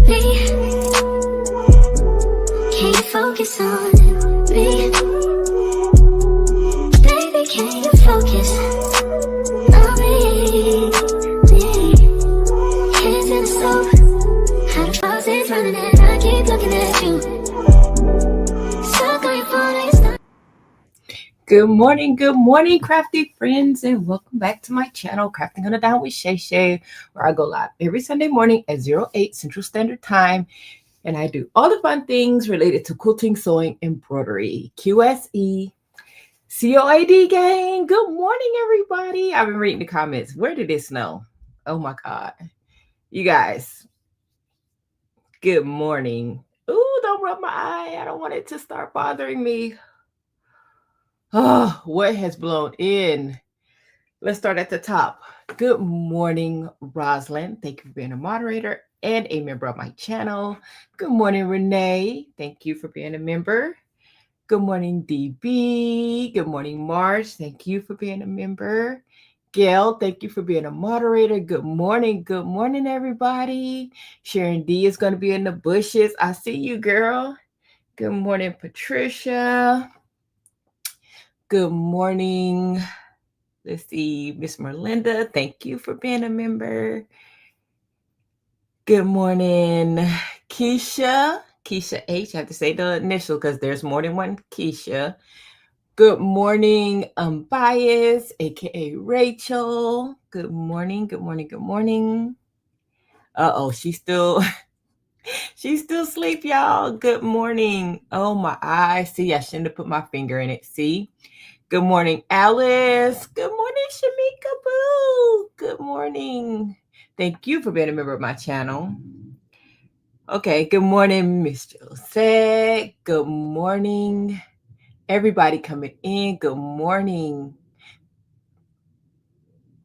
me. Can you focus on me? Baby, can you focus on me? Hands in the soap, how the faucet's running and I keep looking at you. Stuck on your phone, you stuck. Good morning, crafty friends, and welcome back to my channel, Crafting on a Dime with ShayShay, where I go live every Sunday morning at 08 Central Standard Time, and I do all the fun things related to quilting, sewing, embroidery. QSE, COAD gang. Good morning, everybody. I've been reading the comments. Where did it snow? Oh my God. You guys, good morning. Ooh, don't rub my eye. I don't want it to start bothering me. Oh, what has blown in? Let's start at the top. Good morning, Rosalind. Thank you for being a moderator and a member of my channel. Good morning, Renee. Thank you for being a member. Good morning, DB. Good morning, Marge. Thank you for being a member. Gayle, thank you for being a moderator. Good morning, everybody. Sharon D is going to be in the bushes. I see you, girl. Good morning, Patricia. Good morning. Let's see, Miss Merlinda. Thank you for being a member. Good morning, Keisha. Keisha H. I have to say the initial because there's more than one Keisha. Good morning, Bias, aka Rachel. Good morning. Uh-oh, she's still asleep, y'all. Good morning. Oh, my eyes. See, I shouldn't have put my finger in it. See? Good morning, Alice. Good morning, Shamika Boo. Good morning. Thank you for being a member of my channel. Okay, good morning, Miss Josette. Good morning, everybody coming in. Good morning.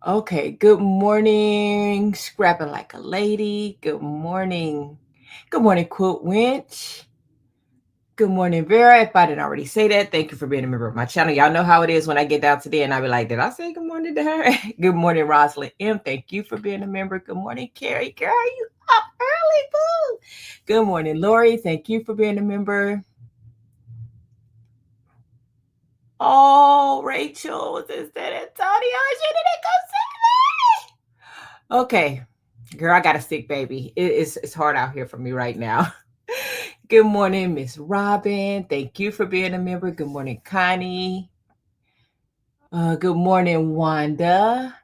Okay, good morning, Scrapping Like a Lady. Good morning. Good morning, Quilt Winch. Good morning, Vera. If I didn't already say that, thank you for being a member of my channel. Y'all know how it is when I get down to the end. I be like, did I say good morning to her? Good morning, Rosalind M. Thank you for being a member. Good morning, Carrie. Girl, you up early, boo. Good morning, Lori. Thank you for being a member. Oh, Rachel was in San Antonio. She didn't go see me. Okay, girl, I got a sick baby. It's hard out here for me right now. Good morning, Miss Robin. Thank you for being a member. Good morning, Connie. Good morning, Wanda.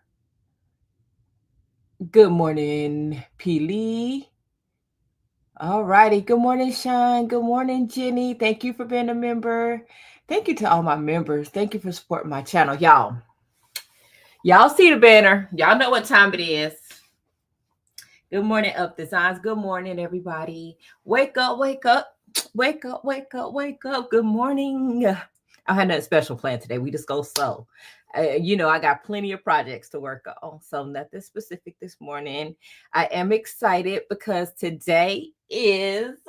Good morning, Pili. All righty. Good morning, Shon. Good morning, Jenny. Thank you for being a member. Thank you to all my members. Thank you for supporting my channel. Y'all see the banner. Y'all know what time it is. Good morning, Up Designs. Good morning, everybody. Wake up, wake up. Wake up, wake up, wake up. Good morning. I had nothing special planned today. We just go slow. I got plenty of projects to work on, so nothing specific this morning. I am excited because today is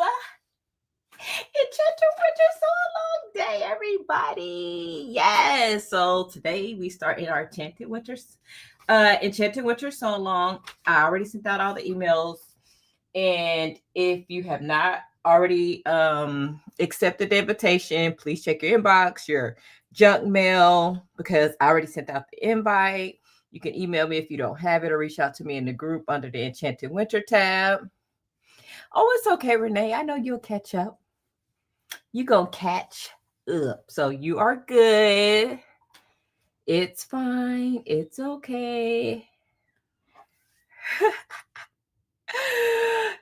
Enchanted Winter Sew-Along Day, everybody. Yes, so today we start in our Enchanted Winter Sew-Along. I already sent out all the emails, and if you have not already accepted the invitation, please check your inbox, your junk mail, because I already sent out the invite. You can email me if you don't have it, or reach out to me in the group under the Enchanted Winter tab. Oh, it's okay, Renee. I know you'll catch up. You gonna catch up. So you are good. It's fine. It's okay.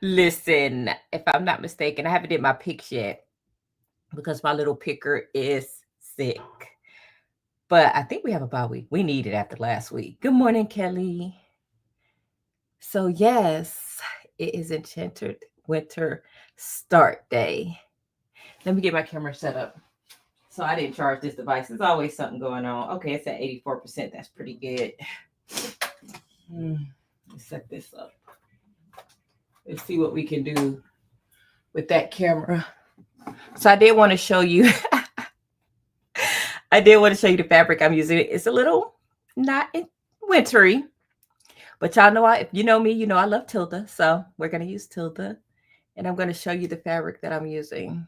Listen, if I'm not mistaken, I haven't did my picks yet because my little picker is sick. But I think we have a bye week. We need it after last week. Good morning, Kelly. So yes, it is Enchanted Winter start day. Let me get my camera set up. So I didn't charge this device. There's always something going on. Okay, it's at 84%. That's pretty good. Let's set this up. Let's see what we can do with that camera. So I did want to show you. I did want to show you the fabric I'm using. It's a little not wintry, but y'all know if you know me, you know I love Tilda. So we're going to use Tilda. and I'm going to show you the fabric that I'm using.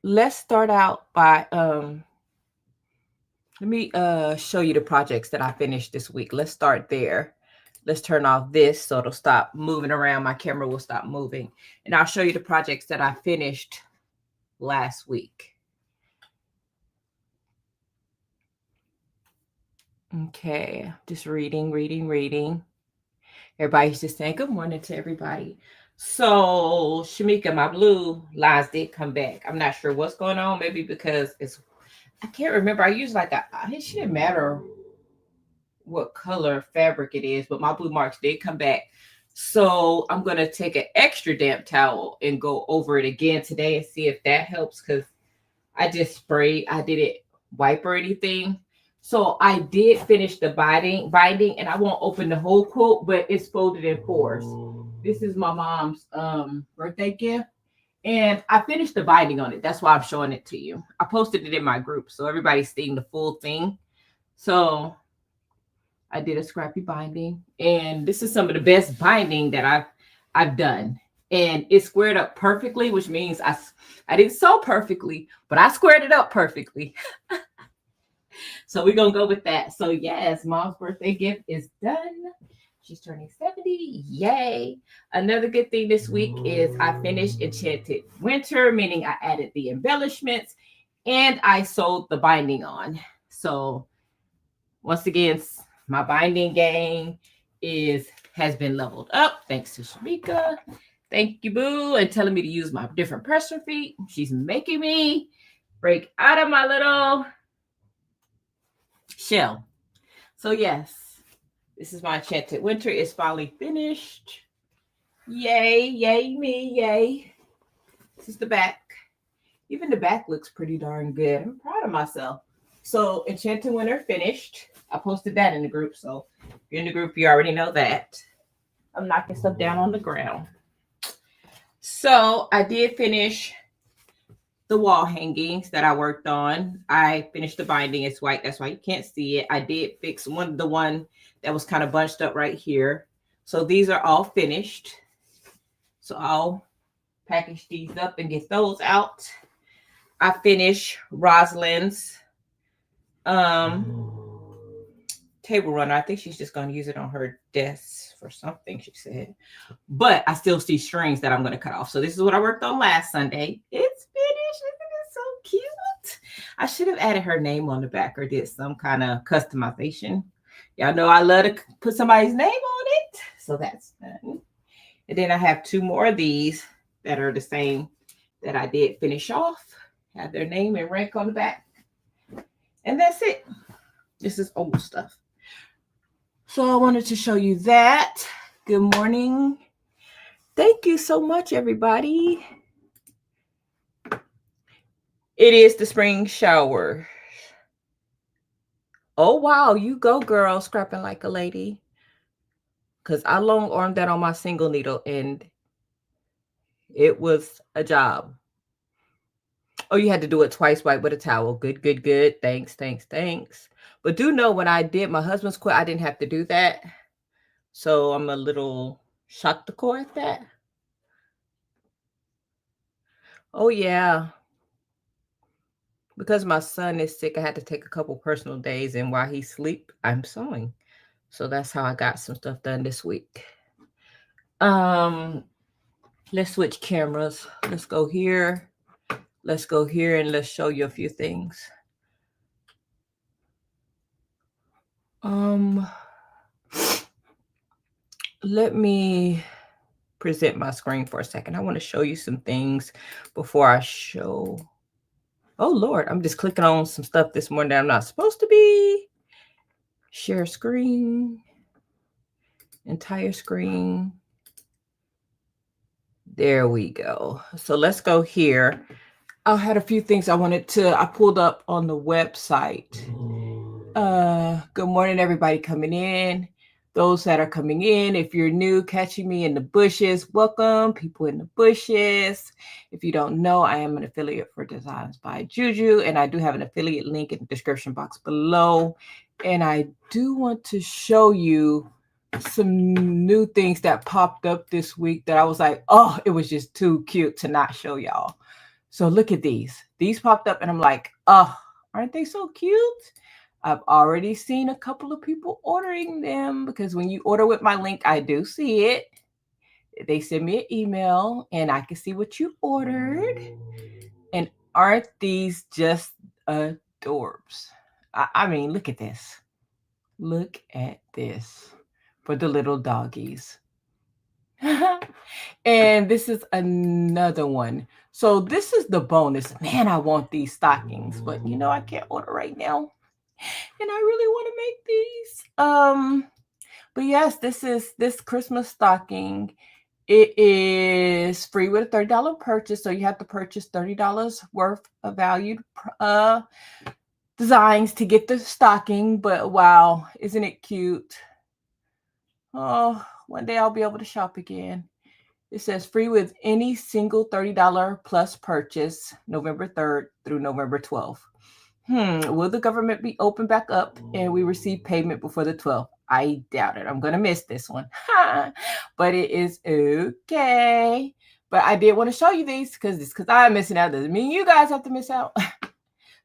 Let's start out by let me show you the projects that I finished this week. Let's start there. Let's turn off this so it'll stop moving around. My camera will stop moving. And I'll show you the projects that I finished last week. Okay, just reading. Everybody's just saying good morning to everybody. So, Shamika, my blue lines did come back. I'm not sure what's going on. Maybe because I can't remember. I use like it shouldn't matter what color fabric it is, but my blue marks did come back. So I'm going to take an extra damp towel and go over it again today and see if that helps, because I just sprayed. I didn't wipe or anything. So I did finish the binding, and I won't open the whole quilt, but it's folded in fours. This is my mom's birthday gift, and I finished the binding on it. That's why I'm showing it to you. I posted it in my group, so everybody's seeing the full thing. So I did a scrappy binding, and this is some of the best binding that I've done. And it squared up perfectly, which means I didn't sew perfectly, but I squared it up perfectly. So we're going to go with that. So yes, mom's birthday gift is done. She's turning 70. Yay. Another good thing this week is I finished Enchanted Winter, meaning I added the embellishments and I sewed the binding on. So once again, my binding game has been leveled up. Thanks to Shamika. Thank you, boo. And telling me to use my different pressure feet. She's making me break out of my little shell. So yes, this is my Enchanted Winter. It's finally finished. Yay, yay me, yay. This is the back. Even the back looks pretty darn good. I'm proud of myself. So Enchanted Winter finished. I posted that in the group. So if you're in the group, you already know that. I'm knocking stuff down on the ground. So I did finish the wall hangings that I worked on. I finished the binding. It's white. That's why you can't see it. I did fix the one that was kind of bunched up right here. So these are all finished. So I'll package these up and get those out. I finished Rosalind's table runner. I think she's just going to use it on her desk for something, she said. But I still see strings that I'm going to cut off. So this is what I worked on last Sunday. It's finished. Isn't it so cute? I should have added her name on the back or did some kind of customization. Y'all know I love to put somebody's name on it. So that's done. And then I have two more of these that are the same that I did finish off. Have their name and rank on the back. And that's it. This is old stuff. So I wanted to show you that. Good morning. Thank you so much, everybody. It is the spring shower. Oh, wow. You go, girl, scrapping like a lady. Because I long armed that on my single needle, and it was a job. Oh, you had to do it twice, wipe with a towel. Good, good, good. Thanks, thanks, thanks. But do know when I did my husband's quilt, I didn't have to do that. So I'm a little shocked to core at that. Oh, yeah. Because my son is sick, I had to take a couple personal days. And while he's asleep, I'm sewing. So that's how I got some stuff done this week. Let's switch cameras. Let's go here. Let's go here and let's show you a few things. Let me present my screen for a second. I want to show you some things before I show. Oh, Lord, I'm just clicking on some stuff this morning that I'm not supposed to be. Share screen. Entire screen. There we go. So let's go here. I had a few things I pulled up on the website. Good morning, everybody coming in. Those that are coming in, if you're new, catching me in the bushes, welcome, people in the bushes. If you don't know, I am an affiliate for Designs by JuJu, and I do have an affiliate link in the description box below. And I do want to show you some new things that popped up this week that I was like, oh, it was just too cute to not show y'all. So look at these. These popped up and I'm like, oh, aren't they so cute? I've already seen a couple of people ordering them because when you order with my link, I do see it. They send me an email and I can see what you ordered. And aren't these just adorbs? I mean, look at this. Look at this for the little doggies. And this is another one. So this is the bonus. Man, I want these stockings, but you know I can't order right now. And I really want to make these. But yes, this is this Christmas stocking. It is free with a $30 purchase. So you have to purchase $30 worth of valued designs to get the stocking. But wow, isn't it cute? Oh, one day I'll be able to shop again. It says free with any single $30 plus purchase, November 3rd through November 12th. Will the government be open back up and we receive payment before the 12th? I doubt it. I'm going to miss this one. But it is okay. But I did want to show you these because I'm missing out. Doesn't mean you guys have to miss out.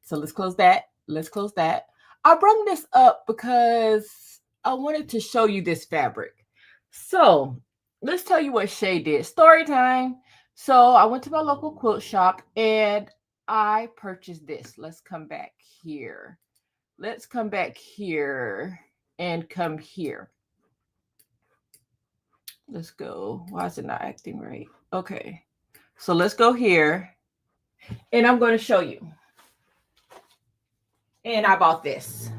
So let's close that. Let's close that. I brought this up because I wanted to show you this fabric. So let's tell you what Shay did. Story time. So I went to my local quilt shop and I purchased this. Let's come back here. Let's come back here and come here. Let's go. Why is it not acting right? Okay. So let's go here and I'm going to show you. And I bought this.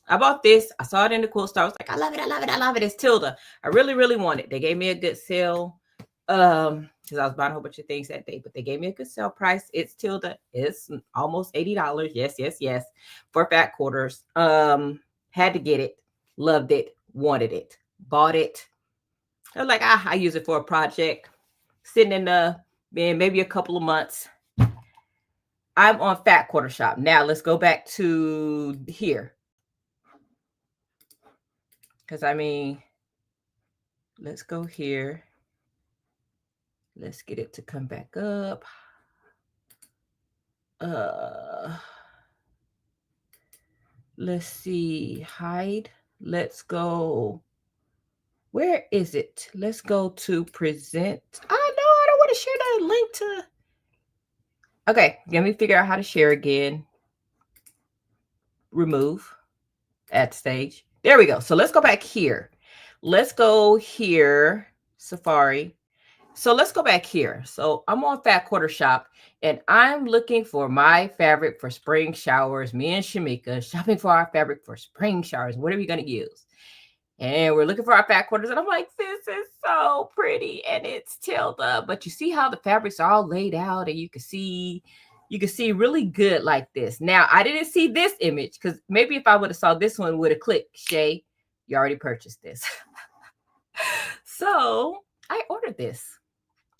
I bought this. I saw it in the quilt store. I was like, I love it. I love it. I love it. It's Tilda. I really, really want it. They gave me a good sale. Because I was buying a whole bunch of things that day, but they gave me a good sale price. It's Tilda. It's almost $80. Yes, yes, yes. For fat quarters. Had to get it. Loved it. Wanted it. Bought it. I was like, I use it for a project. Sitting in the bin, maybe a couple of months. I'm on Fat Quarter Shop. Now let's go back to here. Because I mean, let's go here. Let's get it to come back up. Let's see. Hide. Let's go. Where is it? Let's go to present. I don't want to share that link to. Okay, let me figure out how to share again. Remove. Add stage. There we go. So let's go back here. Let's go here. Safari. So let's go back here. So I'm on Fat Quarter Shop and I'm looking for my fabric for spring showers. Me and Shamika shopping for our fabric for spring showers. What are we going to use? And we're looking for our fat quarters. And I'm like, this is so pretty. And it's Tilda. But you see how the fabrics are all laid out and you can see really good like this. Now, I didn't see this image because maybe if I would have saw this one, would have clicked. Shay, you already purchased this. So I ordered this.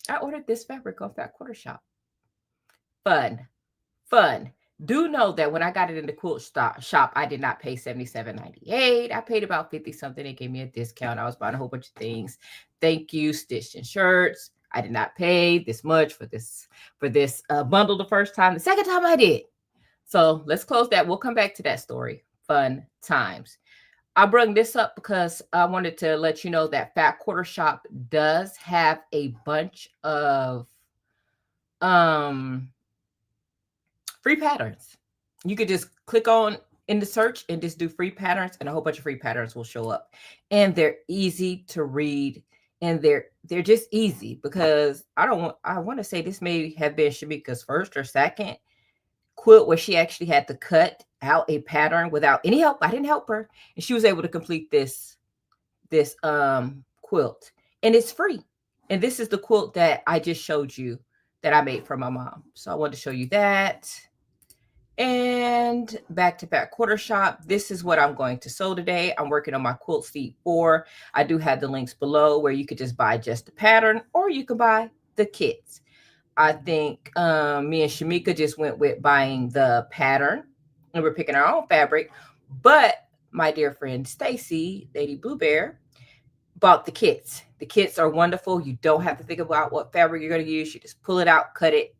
I ordered this fabric off Fat Quarter Shop. Fun. Do know that when I got it in the quilt shop, I did not pay $77.98. I paid about 50 something. They gave me a discount. I was buying a whole bunch of things. Thank you, Stitched and Shirts. I did not pay this much for this bundle the first time. The second time I did. So let's close that. We'll come back to that story. Fun times. I brought this up because I wanted to let you know that Fat Quarter Shop does have a bunch of free patterns. You could just click on in the search and just do free patterns and a whole bunch of free patterns will show up. And they're easy to read and they're just easy because I want to say this may have been Shamika's first or second quilt where she actually had to cut out a pattern without any help. I didn't help her. And she was able to complete this quilt. And it's free. And this is the quilt that I just showed you that I made for my mom. So I wanted to show you that. And back to Fat Quarter Shop. This is what I'm going to sew today. I'm working on my quilt seat 4. I do have the links below where you could just buy just the pattern or you can buy the kits. I think me and Shamika just went with buying the pattern and we're picking our own fabric. But my dear friend Stacey, Lady Blue Bear, bought the kits. The kits are wonderful. You don't have to think about what fabric you're going to use. You just pull it out, cut it,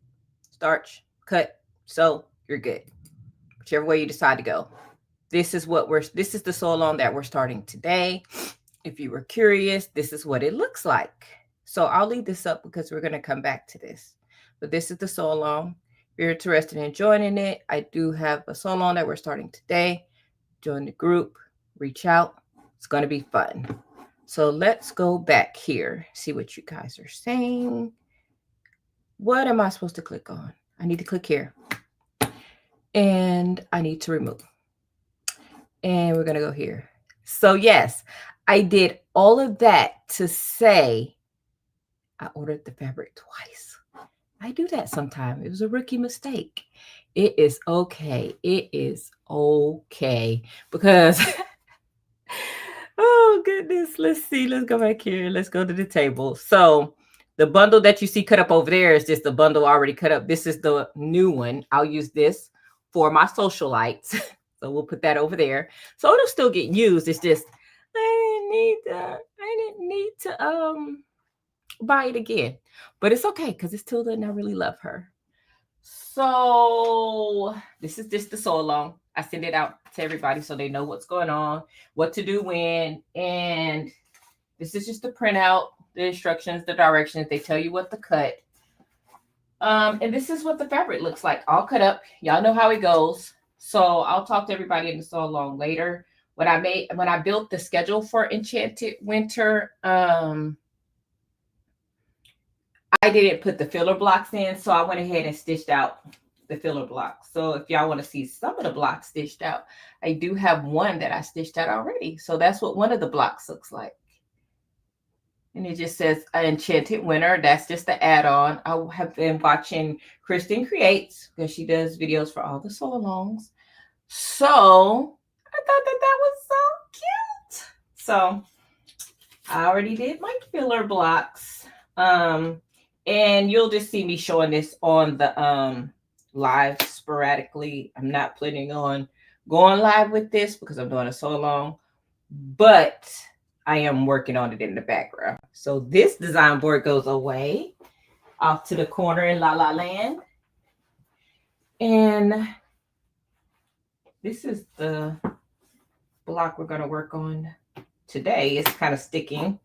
starch, cut, sew, you're good. Whichever way you decide to go. This is the sew along that we're starting today. If you were curious, this is what it looks like. So I'll leave this up because we're going to come back to this. But this is the sew along. If you're interested in joining it, I do have a sew along that we're starting today. Join the group, reach out. It's going to be fun. So let's go back here, see what you guys are saying. What am I supposed to click on? I need to click here. And I need to remove. And we're going to go here. So yes, I did all of that to say I ordered the fabric twice. I do that sometimes. It was a rookie mistake. It is okay. It is okay. Because, oh goodness, let's see. Let's go back here. Let's go to the table. So the bundle that you see cut up over there is just the bundle already cut up. This is the new one. I'll use this for my socialites. So we'll put that over there. So it'll still get used. It's just I didn't need to buy it again. But it's okay because it's Tilda and I really love her. So this is just the sew along. I send it out to everybody so they know what's going on, what to do when. And this is just the printout, the instructions, the directions. They tell you what to cut. And this is what the fabric looks like, all cut up. Y'all know how it goes. So I'll talk to everybody in the sew along later. When I built the schedule for Enchanted Winter, I didn't put the filler blocks in, so I went ahead and stitched out the filler blocks. So if y'all want to see some of the blocks stitched out, I do have one that I stitched out already. So that's what one of the blocks looks like. And it just says Enchanted Winter. That's just the add-on. I have been watching Kristen Creates because she does videos for all the sew alongs. So I thought that was so cute. So I already did my filler blocks. And you'll just see me showing this on the live sporadically. I'm not planning on going live with this because I'm doing it so long, but I am working on it in the background. So this design board goes away off to the corner in La La Land. And this is the block we're going to work on today. It's kind of sticking.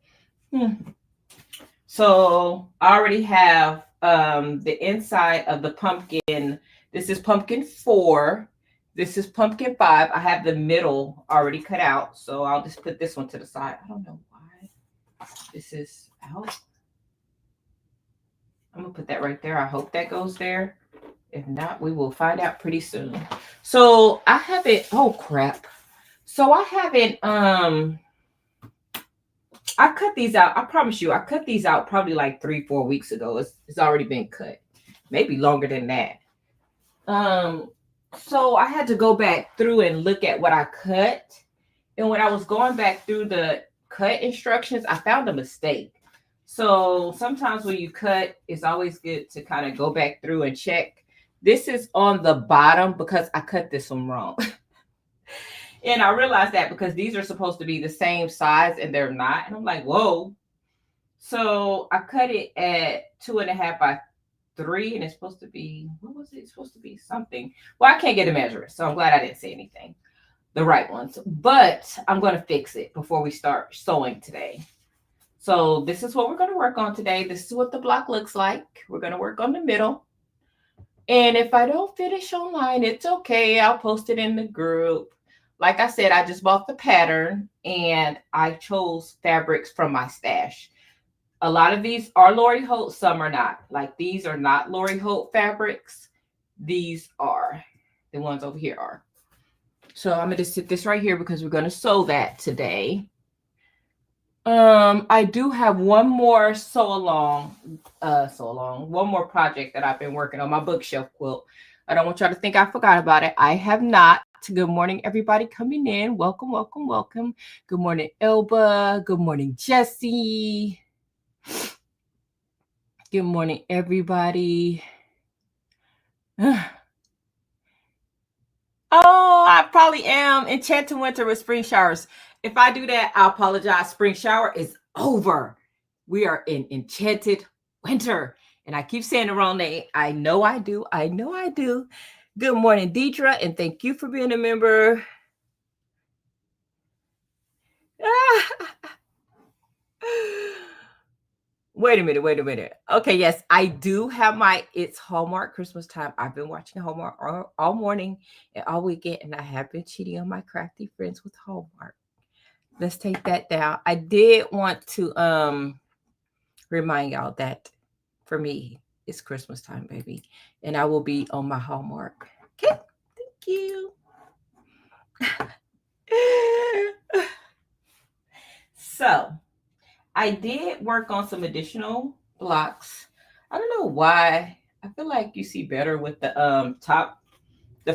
So I already have the inside of the pumpkin. This is pumpkin 4. This is pumpkin 5. I have the middle already cut out. So I'll just put this one to the side. I don't know why this is out. I'm going to put that right there. I hope that goes there. If not, we will find out pretty soon. So I haven't, oh crap. So I haven't, I cut these out. I promise you, I cut these out probably like 3-4 weeks ago. It's already been cut. Maybe longer than that. So I had to go back through and look at what I cut. And when I was going back through the cut instructions, I found a mistake. So sometimes when you cut, it's always good to kind of go back through and check. This is on the bottom because I cut this one wrong. And I realized that because these are supposed to be the same size and they're not. And I'm like, whoa. So I cut it at 2.5 by 3 and it's supposed to be, what was it? It's supposed to be something. Well, I can't get a measurement, so I'm glad I didn't say anything. The right ones. But I'm going to fix it before we start sewing today. So this is what we're going to work on today. This is what the block looks like. We're going to work on the middle. And if I don't finish online, it's okay. I'll post it in the group. Like I said, I just bought the pattern and I chose fabrics from my stash. A lot of these are Lori Holt, some are not. Like these are not Lori Holt fabrics. These are. The ones over here are. So I'm going to sit this right here because we're going to sew that today. I do have one more one more project that I've been working on, my bookshelf quilt. I don't want y'all to think I forgot about it. I have not. Good morning, everybody coming in. Welcome, welcome, welcome. Good morning, Elba. Good morning, Jessie. Good morning, everybody. Oh, I probably am. Enchanted Winter with spring showers. If I do that, I apologize. Spring shower is over. We are in Enchanted Winter. And I keep saying the wrong name. I know I do. I know I do. Good morning, Deidre, and thank you for being a member. Wait a minute. Okay, yes, I do have my It's Hallmark Christmas time. I've been watching Hallmark all morning and all weekend, and I have been cheating on my crafty friends with Hallmark. Let's take that down. I did want to remind y'all that for me, it's Christmas time, baby, and I will be on my Hallmark. Okay, thank you. So I did work on some additional blocks. I don't know why. I feel like you see better with the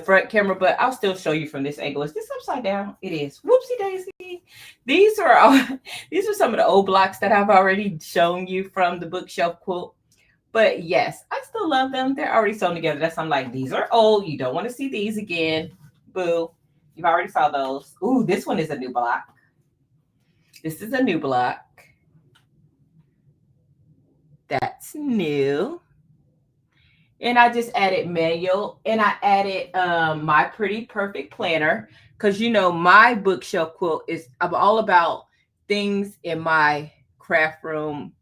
front camera, but I'll still show you from this angle. Is this upside down? It is. Whoopsie daisy. These are some of the old blocks that I've already shown you from the bookshelf quilt. But yes, I still love them. They're already sewn together. That's I'm like, these are old. You don't want to see these again. Boo. You've already saw those. Ooh, this one is a new block. This is a new block. That's new. And I just added manual, and I added my Pretty Perfect planner, because you know my bookshelf quilt is I'm all about things in my craft room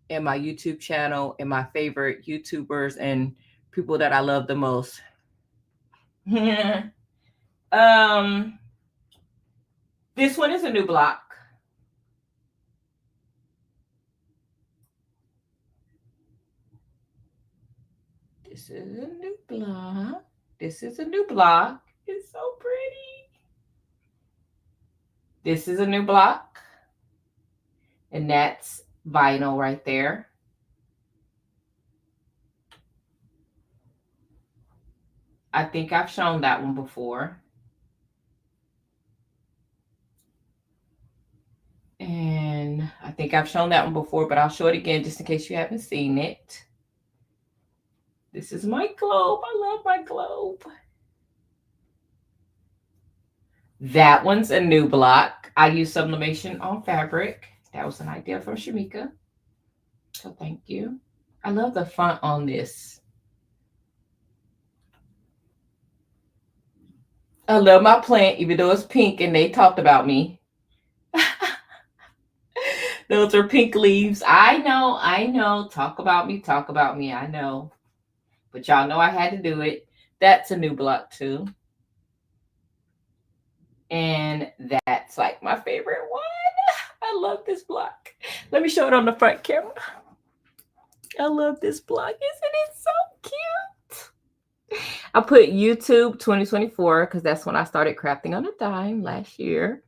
and my YouTube channel and my favorite YouTubers and people that I love the most. This one is a new block. This is a new block. This is a new block. It's so pretty. This is a new block. And that's vinyl right there. I think I've shown that one before. And I think I've shown that one before, but I'll show it again just in case you haven't seen it. This is my globe. I love my globe. That one's a new block. I use sublimation on fabric. That was an idea from Shamika. So thank you. I love the font on this. I love my plant, even though it's pink and they talked about me. Those are pink leaves. I know. Talk about me. I know. But y'all know I had to do it. That's a new block too. And that's like my favorite one. I love this block. Let me show it on the front camera. I love this block. Isn't it so cute? I put YouTube 2024 because that's when I started crafting on a dime last year.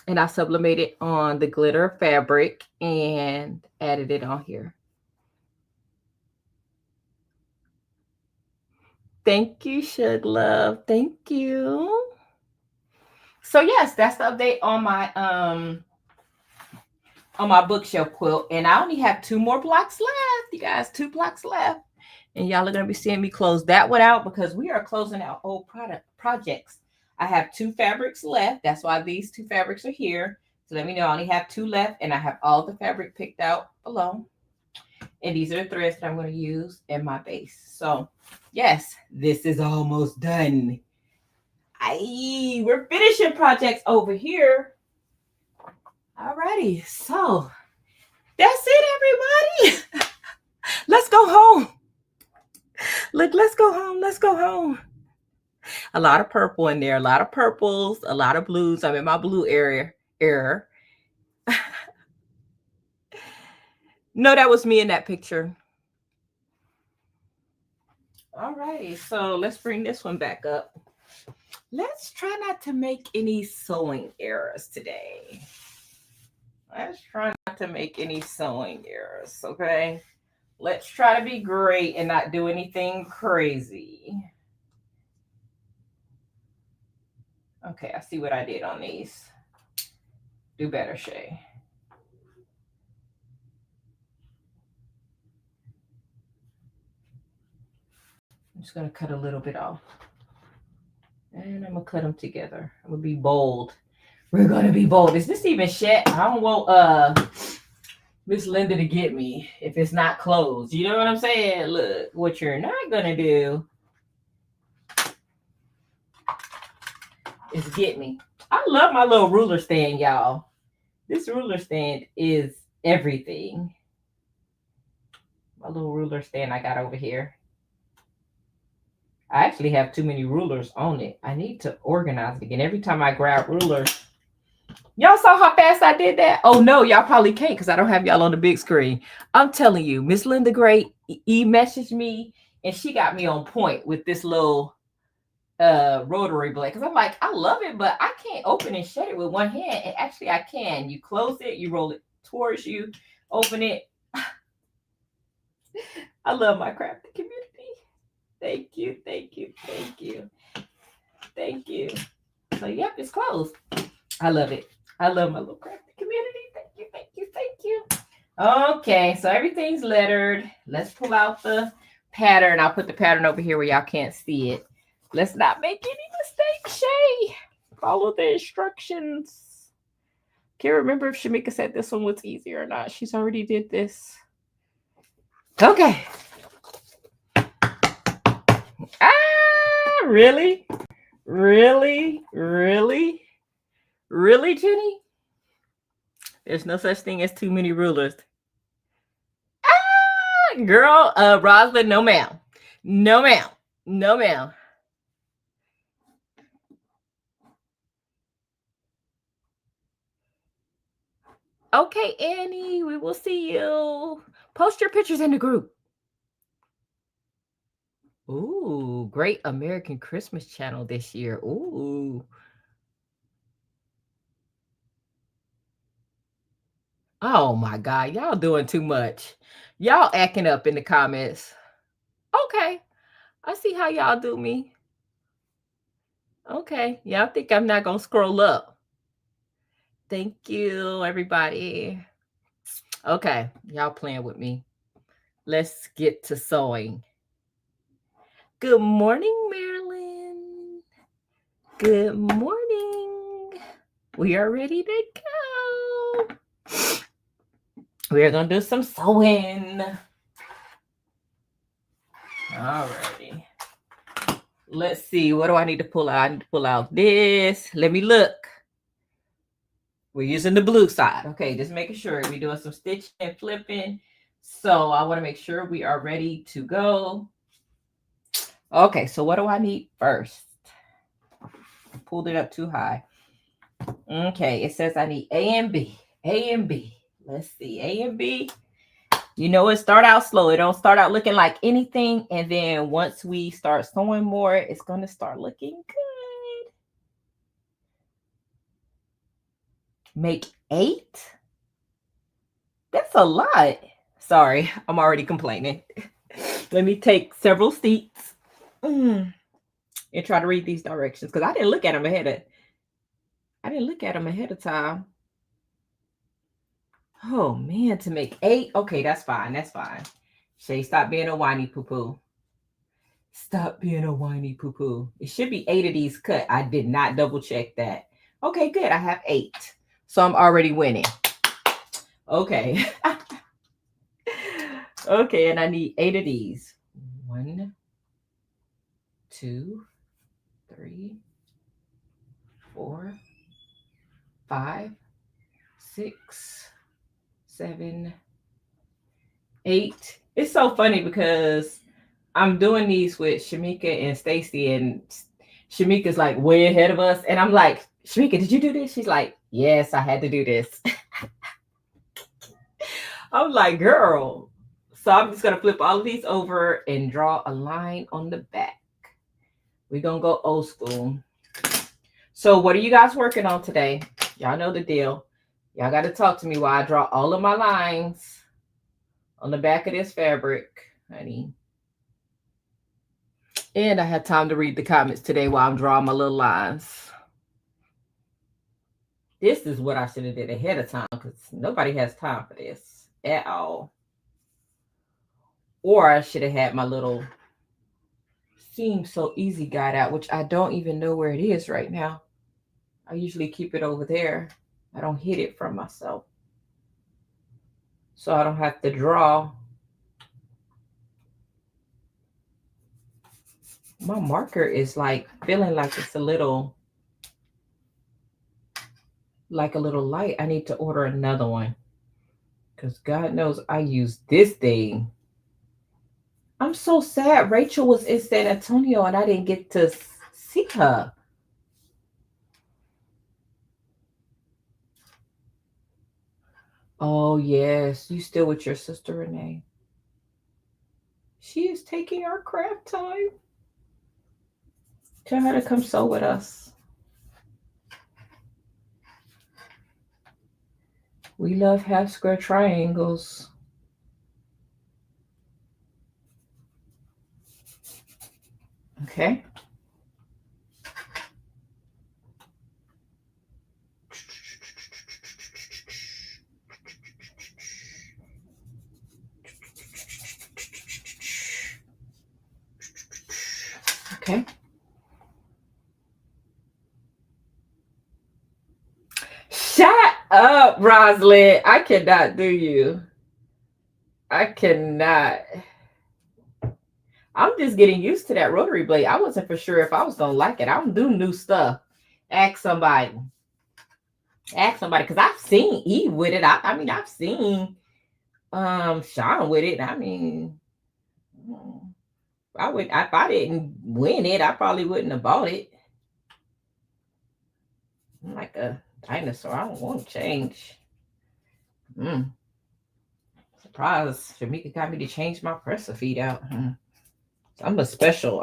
And I sublimated on the glitter fabric and added it on here. Thank you, Shug Love. Thank you. So yes, that's the update on my bookshelf quilt. And I only have 2 more blocks left. You guys, 2 blocks left. And y'all are going to be seeing me close that one out because we are closing out old projects. I have 2 fabrics left. That's why these 2 fabrics are here. So let me know I only have 2 left, and I have all the fabric picked out below. And these are the threads that I'm going to use in my base. So yes, this is almost done. We're finishing projects over here. Alrighty, so that's it, everybody. Let's go home. Look, let's go home. Let's go home. A lot of purple in there, a lot of purples, a lot of blues. I'm in my blue area. No, that was me in that picture. Alrighty, so let's bring this one back up. Let's try not to make any sewing errors today. Let's try not to make any sewing errors, okay? Let's try to be great and not do anything crazy. Okay, I see what I did on these. Do better, Shay. I'm just going to cut a little bit off. And I'm gonna cut them together. I'm gonna be bold. We're gonna be bold. Is this even shut? I don't want Miss Linda to get me if it's not closed. You know what I'm saying? Look, what you're not gonna do is get me. I love my little ruler stand, y'all. This ruler stand is everything. My little ruler stand I got over here. I actually have too many rulers on it. I need to organize it again. Every time I grab rulers. Y'all saw how fast I did that? Oh no, y'all probably can't because I don't have y'all on the big screen. I'm telling you, Miss Linda Gray messaged me and she got me on point with this little rotary blade. Because I'm like, I love it, but I can't open and shut it with one hand. And actually I can. You close it, you roll it towards you, open it. I love my crafting community. Thank you, thank you, thank you. Thank you. So yep, it's closed. I love it. I love my little crafting community. Thank you, thank you, thank you. Okay, so everything's lettered. Let's pull out the pattern. I'll put the pattern over here where y'all can't see it. Let's not make any mistakes, Shay. Follow the instructions. Can't remember if Shamika said this one was easy or not. She's already did this. Okay. Really? Really? Really? Really, Jenny? There's no such thing as too many rulers. Girl, Rosalind, no ma'am. No ma'am. No ma'am. Okay, Annie, we will see you. Post your pictures in the group. Ooh, great American Christmas channel this year. Ooh. Oh my God, y'all doing too much. Y'all acting up in the comments. Okay, I see how y'all do me. Okay, y'all think I'm not gonna scroll up. Thank you, everybody. Okay, y'all playing with me. Let's get to sewing. Good morning, Marilyn. Good morning. We are ready to go. We are gonna do some sewing. Alrighty. Let's see. What do I need to pull out? I need to pull out this. Let me look. We're using the blue side. Okay, just making sure we're doing some stitching and flipping. So I want to make sure we are ready to go. Okay, so what do I need first? I pulled it up too high. Okay, it says I need A and B. A and B. Let's see. A and B. You know, it start out slow. It don't start out looking like anything. And then once we start sewing more, it's going to start looking good. Make 8? That's a lot. Sorry, I'm already complaining. Let me take several seats and try to read these directions because I didn't look at them ahead of time. Oh man, to make 8. Okay, that's fine. That's fine. Shay, stop being a whiny poo-poo. Stop being a whiny poo-poo. It should be 8 of these cut. I did not double check that. Okay, good. I have 8. So I'm already winning. Okay. Okay, and I need 8 of these. 1, 2, 3, 4, 5, 6, 7, 8. It's so funny because I'm doing these with Shamika and Stacey, and Shamika's like way ahead of us. And I'm like, Shamika, did you do this? She's like, yes, I had to do this. I'm like, girl. So I'm just going to flip all of these over and draw a line on the back. We're going to go old school. So what are you guys working on today? Y'all know the deal. Y'all got to talk to me while I draw all of my lines on the back of this fabric, honey. And I have time to read the comments today while I'm drawing my little lines. This is what I should have did ahead of time because nobody has time for this at all. Or I should have had my little seems so easy got out, which I don't even know where it is right now. I usually keep it over there. I don't hid it from myself, so I don't have to draw. My marker is like feeling like it's a little light. I need to order another one because God knows I use this thing. I'm so sad Rachel was in San Antonio and I didn't get to see her. Oh, yes. You still with your sister, Renee? She is taking our craft time. Tell her to come sew with us. We love half square triangles. Okay. Okay. Shut up, Rosalind. I cannot do you. I cannot. I'm just getting used to that rotary blade. I wasn't for sure if I was going to like it. I don't do new stuff. Ask somebody. Ask somebody. Because I've seen Eve with it. I mean, I've seen Shon with it. I mean, I would, if I didn't win it, I probably wouldn't have bought it. I'm like a dinosaur. I don't want to change. Surprise. Shamika got me to change my presser feed out. I'm special.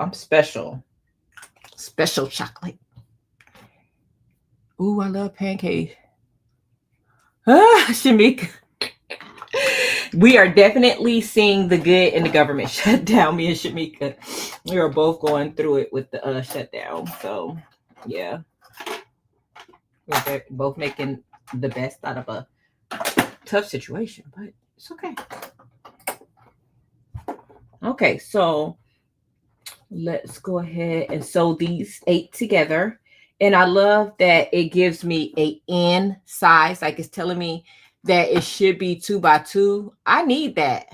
Special chocolate. Ooh, I love pancakes. Shamika. We are definitely seeing the good in the government shutdown. Me and Shamika, we are both going through it with the shutdown. So, yeah. We're both making the best out of a tough situation, but it's okay. Okay, so let's go ahead and sew these 8 together. And I love that it gives me a N size, like it's telling me that it should be 2 by 2. I need that.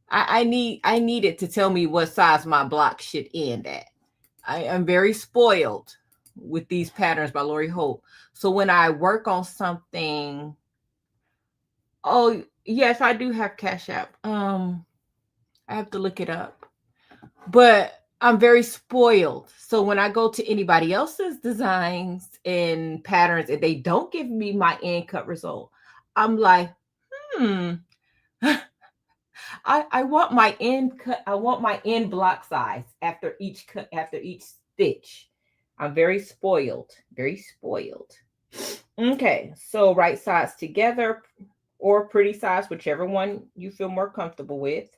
I need it to tell me what size my block should end at. I am very spoiled with these patterns by Lori Holt. So when I work on something, oh yes, I do have Cash App. I have to look it up. But I'm very spoiled. So when I go to anybody else's designs and patterns and they don't give me my end cut result, I'm like, I want my end cut. I want my end block size after each cut, after each stitch. I'm very spoiled. Very spoiled. Okay, so right sides together or pretty size, whichever one you feel more comfortable with.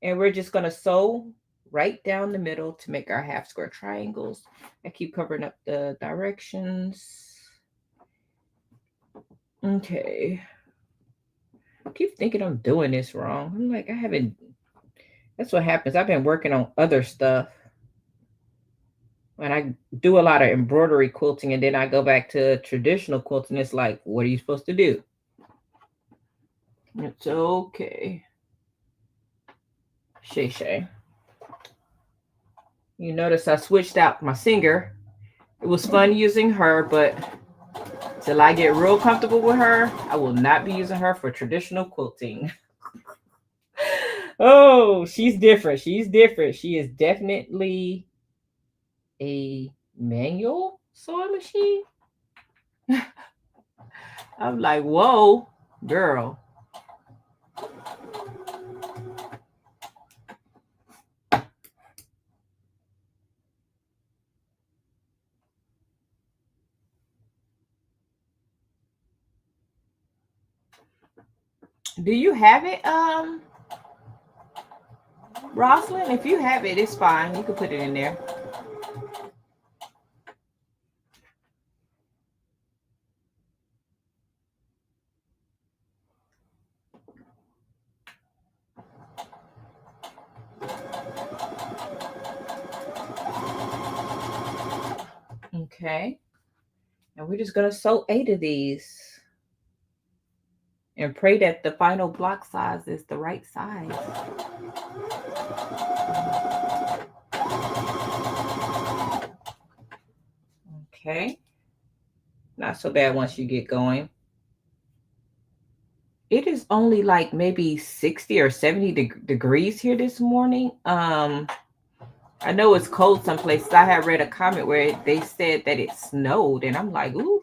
And we're just going to sew right down the middle to make our half square triangles. I keep covering up the directions. Okay. I keep thinking I'm doing this wrong. I'm like, I haven't. That's what happens. I've been working on other stuff. When I do a lot of embroidery quilting and then I go back to traditional quilting, it's like, what are you supposed to do? It's okay. Shay. You notice I switched out my singer. It was fun using her, but till I get real comfortable with her, I will not be using her for traditional quilting. Oh, she's different. She's different. She is definitely a manual sewing machine. I'm like, whoa, girl. Do you have it, Rosalind? If you have it, it's fine. You can put it in there. Okay. And we're just going to sew 8 of these. And pray that the final block size is the right size. Okay. Not so bad once you get going. It is only like maybe 60 or 70 degrees here this morning. I know it's cold some places. I had read a comment where they said that it snowed, and I'm like, ooh.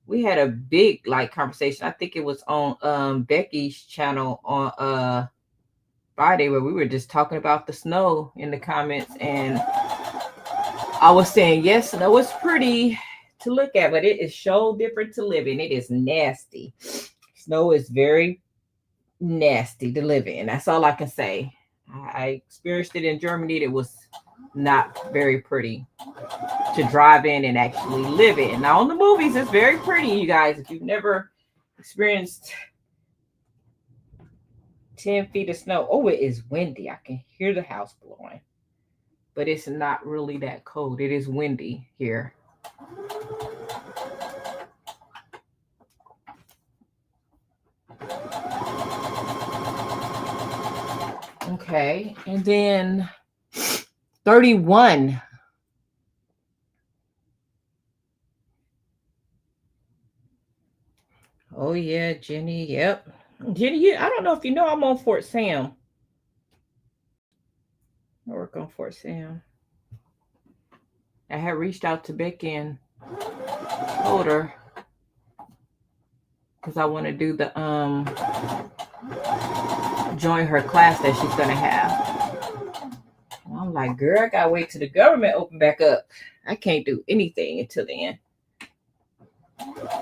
We had a big like conversation. I think it was on Becky's channel on Friday, where we were just talking about the snow in the comments, and I was saying, yes, snow is pretty to look at, but it is so different to live in. It is nasty. Snow is very nasty to live in. That's all I can say. I experienced it in Germany. It was not very pretty to drive in and actually live in. Now, on the movies, it's very pretty, you guys. If you've never experienced 10 feet of snow. Oh, it is windy. I can hear the house blowing. But it's not really that cold. It is windy here. Okay, and then 31. Oh yeah, Jenny. Yep. Jenny, I don't know if you know I'm on Fort Sam. I work on Fort Sam. I had reached out to Becky and told her because I want to do the join her class that she's gonna have. And I'm like, girl, I gotta wait till the government open back up. I can't do anything until then.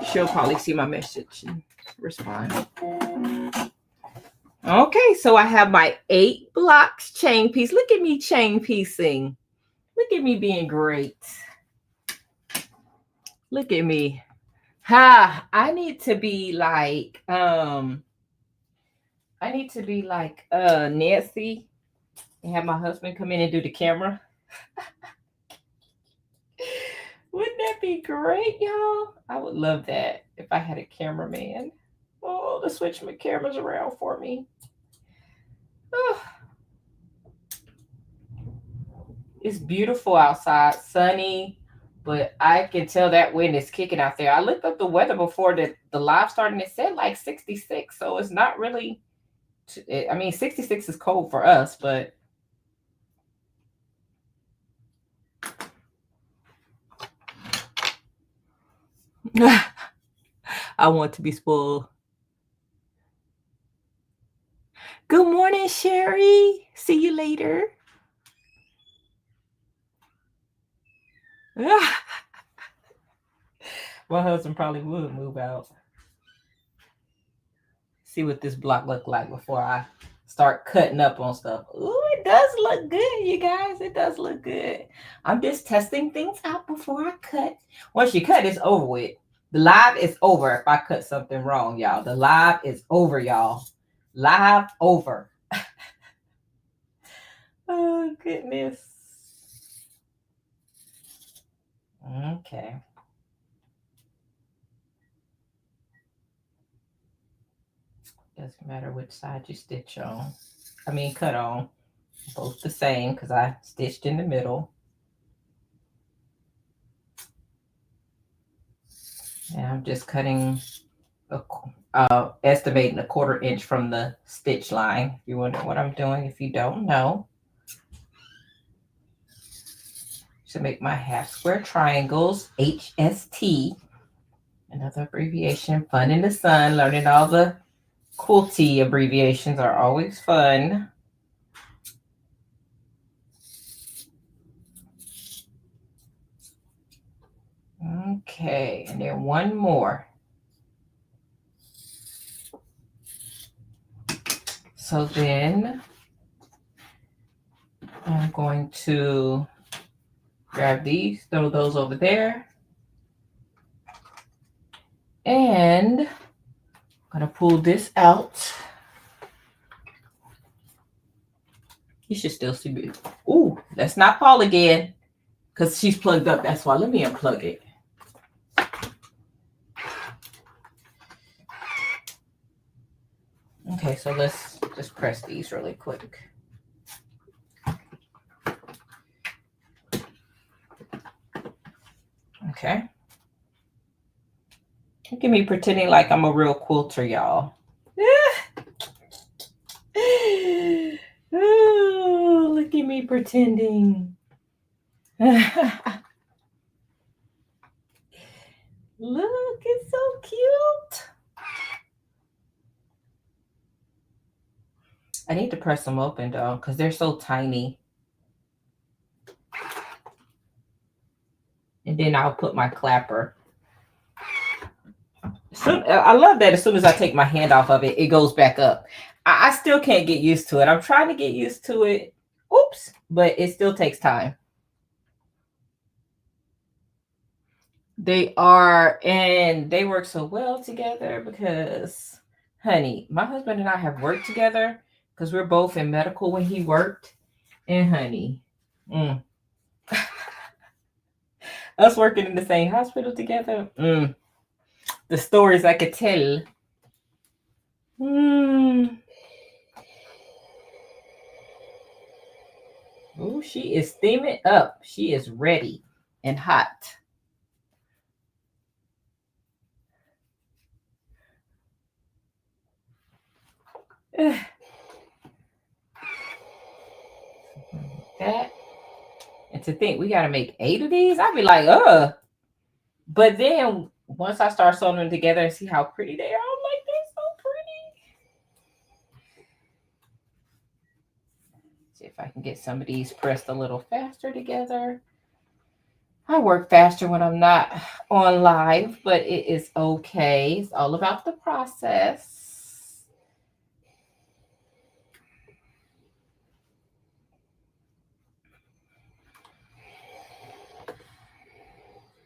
She'll probably see my message and respond. Okay, so I have my 8 blocks chain piece. Look at me chain piecing. Look at me being great. Look at me. Ha, I need to be like Nancy and have my husband come in and do the camera. Wouldn't that be great, y'all? I would love that if I had a cameraman. Oh, to switch my cameras around for me. Oh. It's beautiful outside, sunny, but I can tell that wind is kicking out there. I looked up the weather before the live started, and it said like 66, so it's not really, I mean, 66 is cold for us, but I want to be spoiled. Good morning, Sherry. See you later. My husband probably would move out. See what this block look like before I start cutting up on stuff. Ooh, it does look good, you guys. It does look good. I'm just testing things out before I cut. Once you cut, it's over with. The live is over if I cut something wrong, y'all. The live is over, y'all. Live over. Oh, goodness. Okay. Doesn't matter which side you stitch on. I mean, cut on. Both the same because I stitched in the middle. And I'm just cutting, estimating a 1/4 inch from the stitch line. If you wonder what I'm doing, if you don't know. To make my half square triangles, HST. Another abbreviation, fun in the sun. Learning all the quilty abbreviations are always fun. Okay, and then one more. So then I'm going to grab these, throw those over there. And I'm going to pull this out. You should still see me. Ooh, let's not fall again. because she's plugged up. That's why. Let me unplug it. Okay, so let's just press these really quick. Okay. Look at me pretending like I'm a real quilter, y'all. Ooh, look at me pretending. Look, it's so cute. I need to press them open though, because they're so tiny. And then I'll put my clapper. I love that as soon as I take my hand off of it, it goes back up. I still can't get used to it. I'm trying to get used to it. Oops, but it still takes time. They are, and they work so well together because, honey, my husband and I have worked together because we're both in medical when he worked. And honey, us working in the same hospital together, the stories I could tell. Oh, she is steaming up. She is ready and hot. That. And to think we got to make 8 of these, I'd be like, But then once I start sewing them together and see how pretty they are, I'm like, they're so pretty. See if I can get some of these pressed a little faster together. I work faster when I'm not on live, but it is okay. It's all about the process.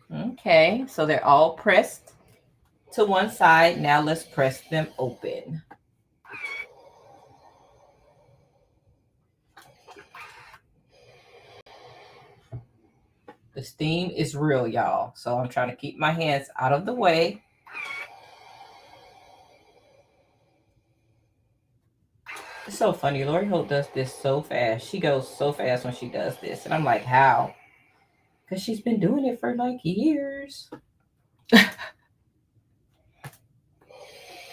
Okay, so they're all pressed to one side. Now let's press them open. The steam is real, y'all. So I'm trying to keep my hands out of the way. It's so funny. Lori Holt does this so fast. She goes so fast when she does this. And I'm like, how? Because she's been doing it for like years.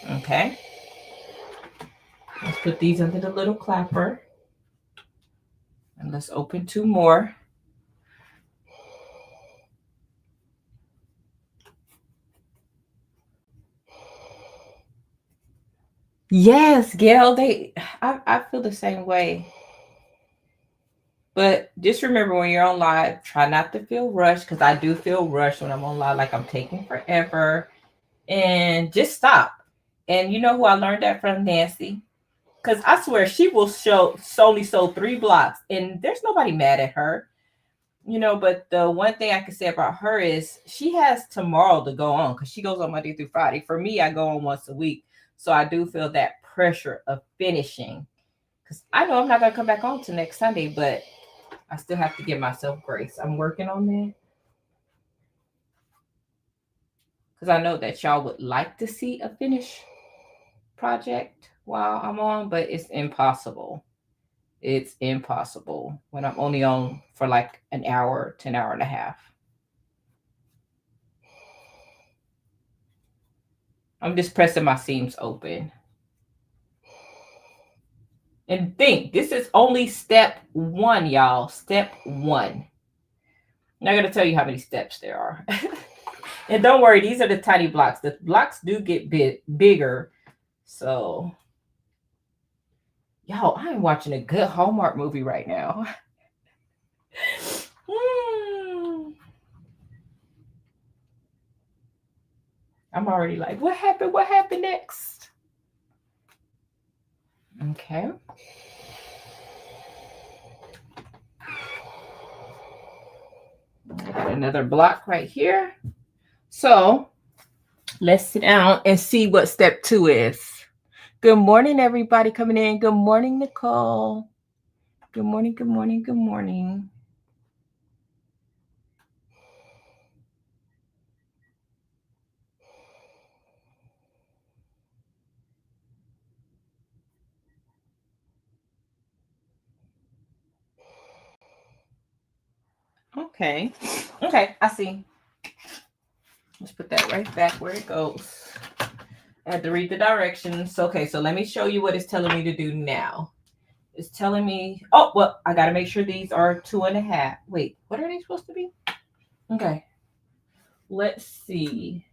Okay. Let's put these under the little clapper. And let's open 2 more. Yes, Gayle, I feel the same way. But just remember when you're on live, try not to feel rushed, because I do feel rushed when I'm on live, like I'm taking forever. And just stop. And you know who I learned that from? Nancy. Because I swear she will only sew 3 blocks, and there's nobody mad at her. You know, but the one thing I can say about her is she has tomorrow to go on, because she goes on Monday through Friday. For me, I go on once a week. So I do feel that pressure of finishing, because I know I'm not going to come back on till next Sunday, but I still have to give myself grace. I'm working on that, because I know that y'all would like to see a finished project while I'm on, but it's impossible. It's impossible when I'm only on for like an hour to an hour and a half. I'm just pressing my seams open. And think, this is only step 1, y'all. Step 1. I'm not going to tell you how many steps there are. And don't worry, these are the tiny blocks. The blocks do get bigger. So, y'all, I'm watching a good Hallmark movie right now. I'm already like, what happened? What happened next? Okay. I got another block right here. So let's sit down and see what step 2 is. Good morning, everybody coming in. Good morning, Nicole. Good morning, good morning, good morning. Okay. Okay, I see. Let's put that right back where it goes. I had to read the directions. Okay, so let me show you what it's telling me to do now. It's telling me, oh, well, I got to make sure these are 2.5. Wait, what are they supposed to be? Okay. Let's see.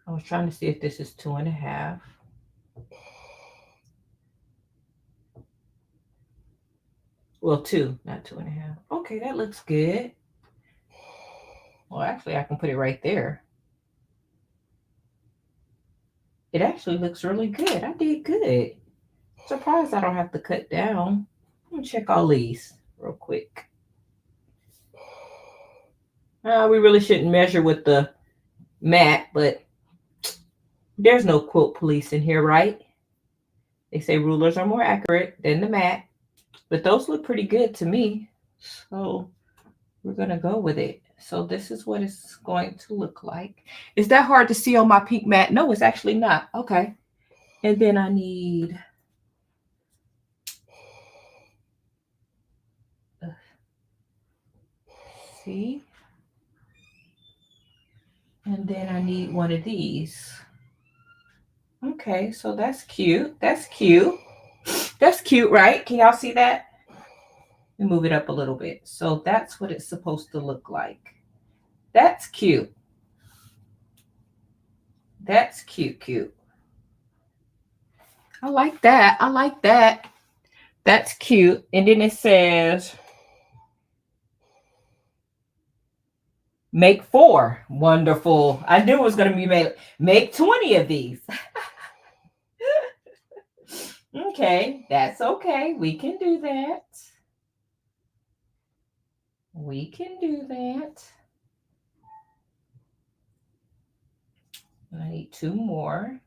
I was trying to see if this is 2.5. Well, 2, not 2.5. Okay, that looks good. Well, actually, I can put it right there. It actually looks really good. I did good. Surprised I don't have to cut down. Let me check all these real quick. We really shouldn't measure with the mat, but there's no quilt police in here, right? They say rulers are more accurate than the mat, but those look pretty good to me. So we're going to go with it. So this is what it's going to look like. Is that hard to see on my pink mat? No, it's actually not. Okay. And then I need... see? And then I need one of these. Okay, so that's cute. That's cute. That's cute, right? Can y'all see that? Let me move it up a little bit. So that's what it's supposed to look like. That's cute. That's cute, cute. I like that. I like that. That's cute. And then it says, make 4. Wonderful. I knew it was going to be made. Make 20 of these. Okay, that's okay. We can do that. We can do that. I need 2 more.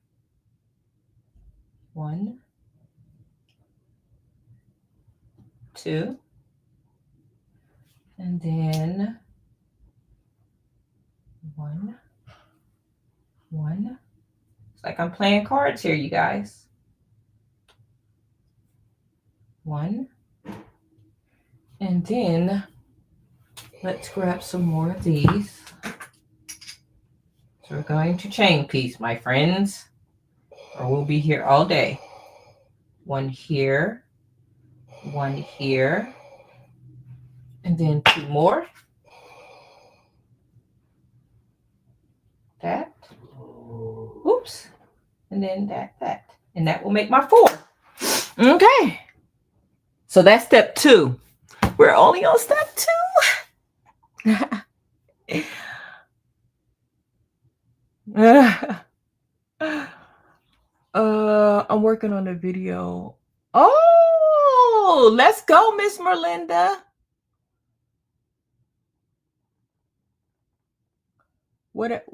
1, 2. And then 1, 1. It's like I'm playing cards here, you guys. 1. And then let's grab some more of these. So we're going to chain piece, my friends, or we'll be here all day. 1 here, 1 here, and then 2 more. That. Oops. And then that. And that will make my 4. Okay. So that's step 2. We're only on step 2. I'm working on a video. Oh, let's go, Miss Merlinda. What?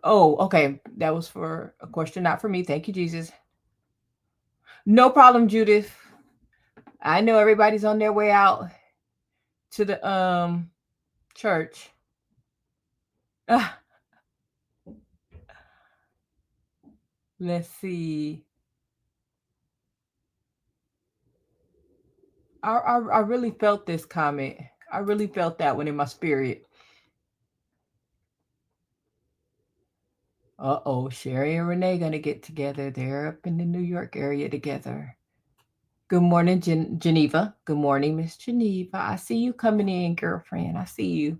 Oh, okay. That was for a question, not for me. Thank you, Jesus. No problem, Judith. I know everybody's on their way out to the church. Let's see. I really felt this comment. I really felt that one in my spirit. Uh-oh, Sherry and Renee gonna get together. They're up in the New York area together. Good morning, Geneva. Good morning, Miss Geneva. I see you coming in, girlfriend. I see you.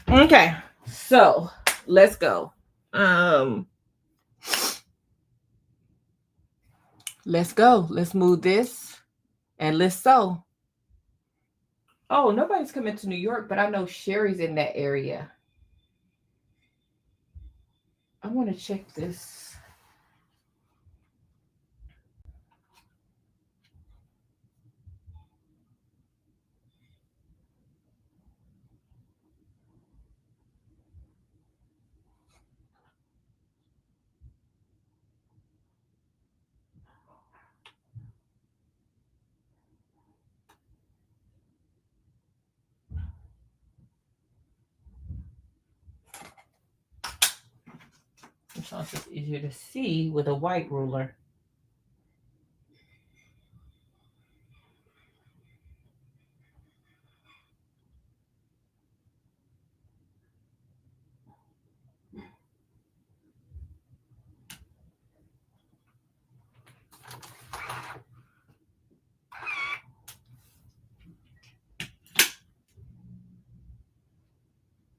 Okay, so let's go. Let's go. Let's move this and let's sew. Oh, nobody's coming to New York, but I know Sherry's in that area. I want to check this. Sometimes it's easier to see with a white ruler.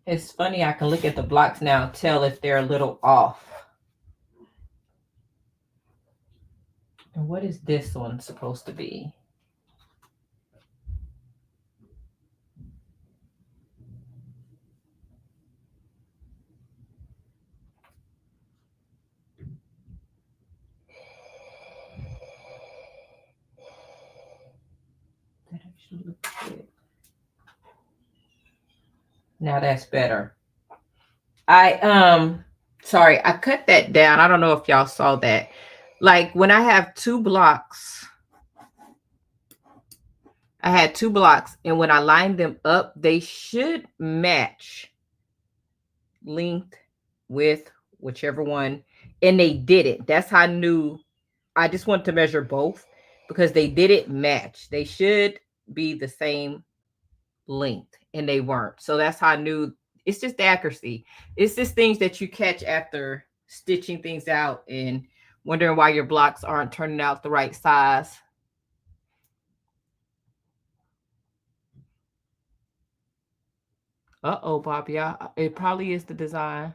It's funny, I can look at the blocks now and tell if they're a little off. And what is this one supposed to be? That actually looks good. Now that's better. Sorry, I cut that down. I don't know if y'all saw that. Like when I have two blocks, I had two blocks, and when I line them up, they should match length, width, whichever one, and they didn't. That's how I knew. I just wanted to measure both because they didn't match. They should be the same length, and they weren't. So that's how I knew. It's just the accuracy. It's just things that you catch after stitching things out and wondering why your blocks aren't turning out the right size. Uh-oh, Bobby. It probably is the design.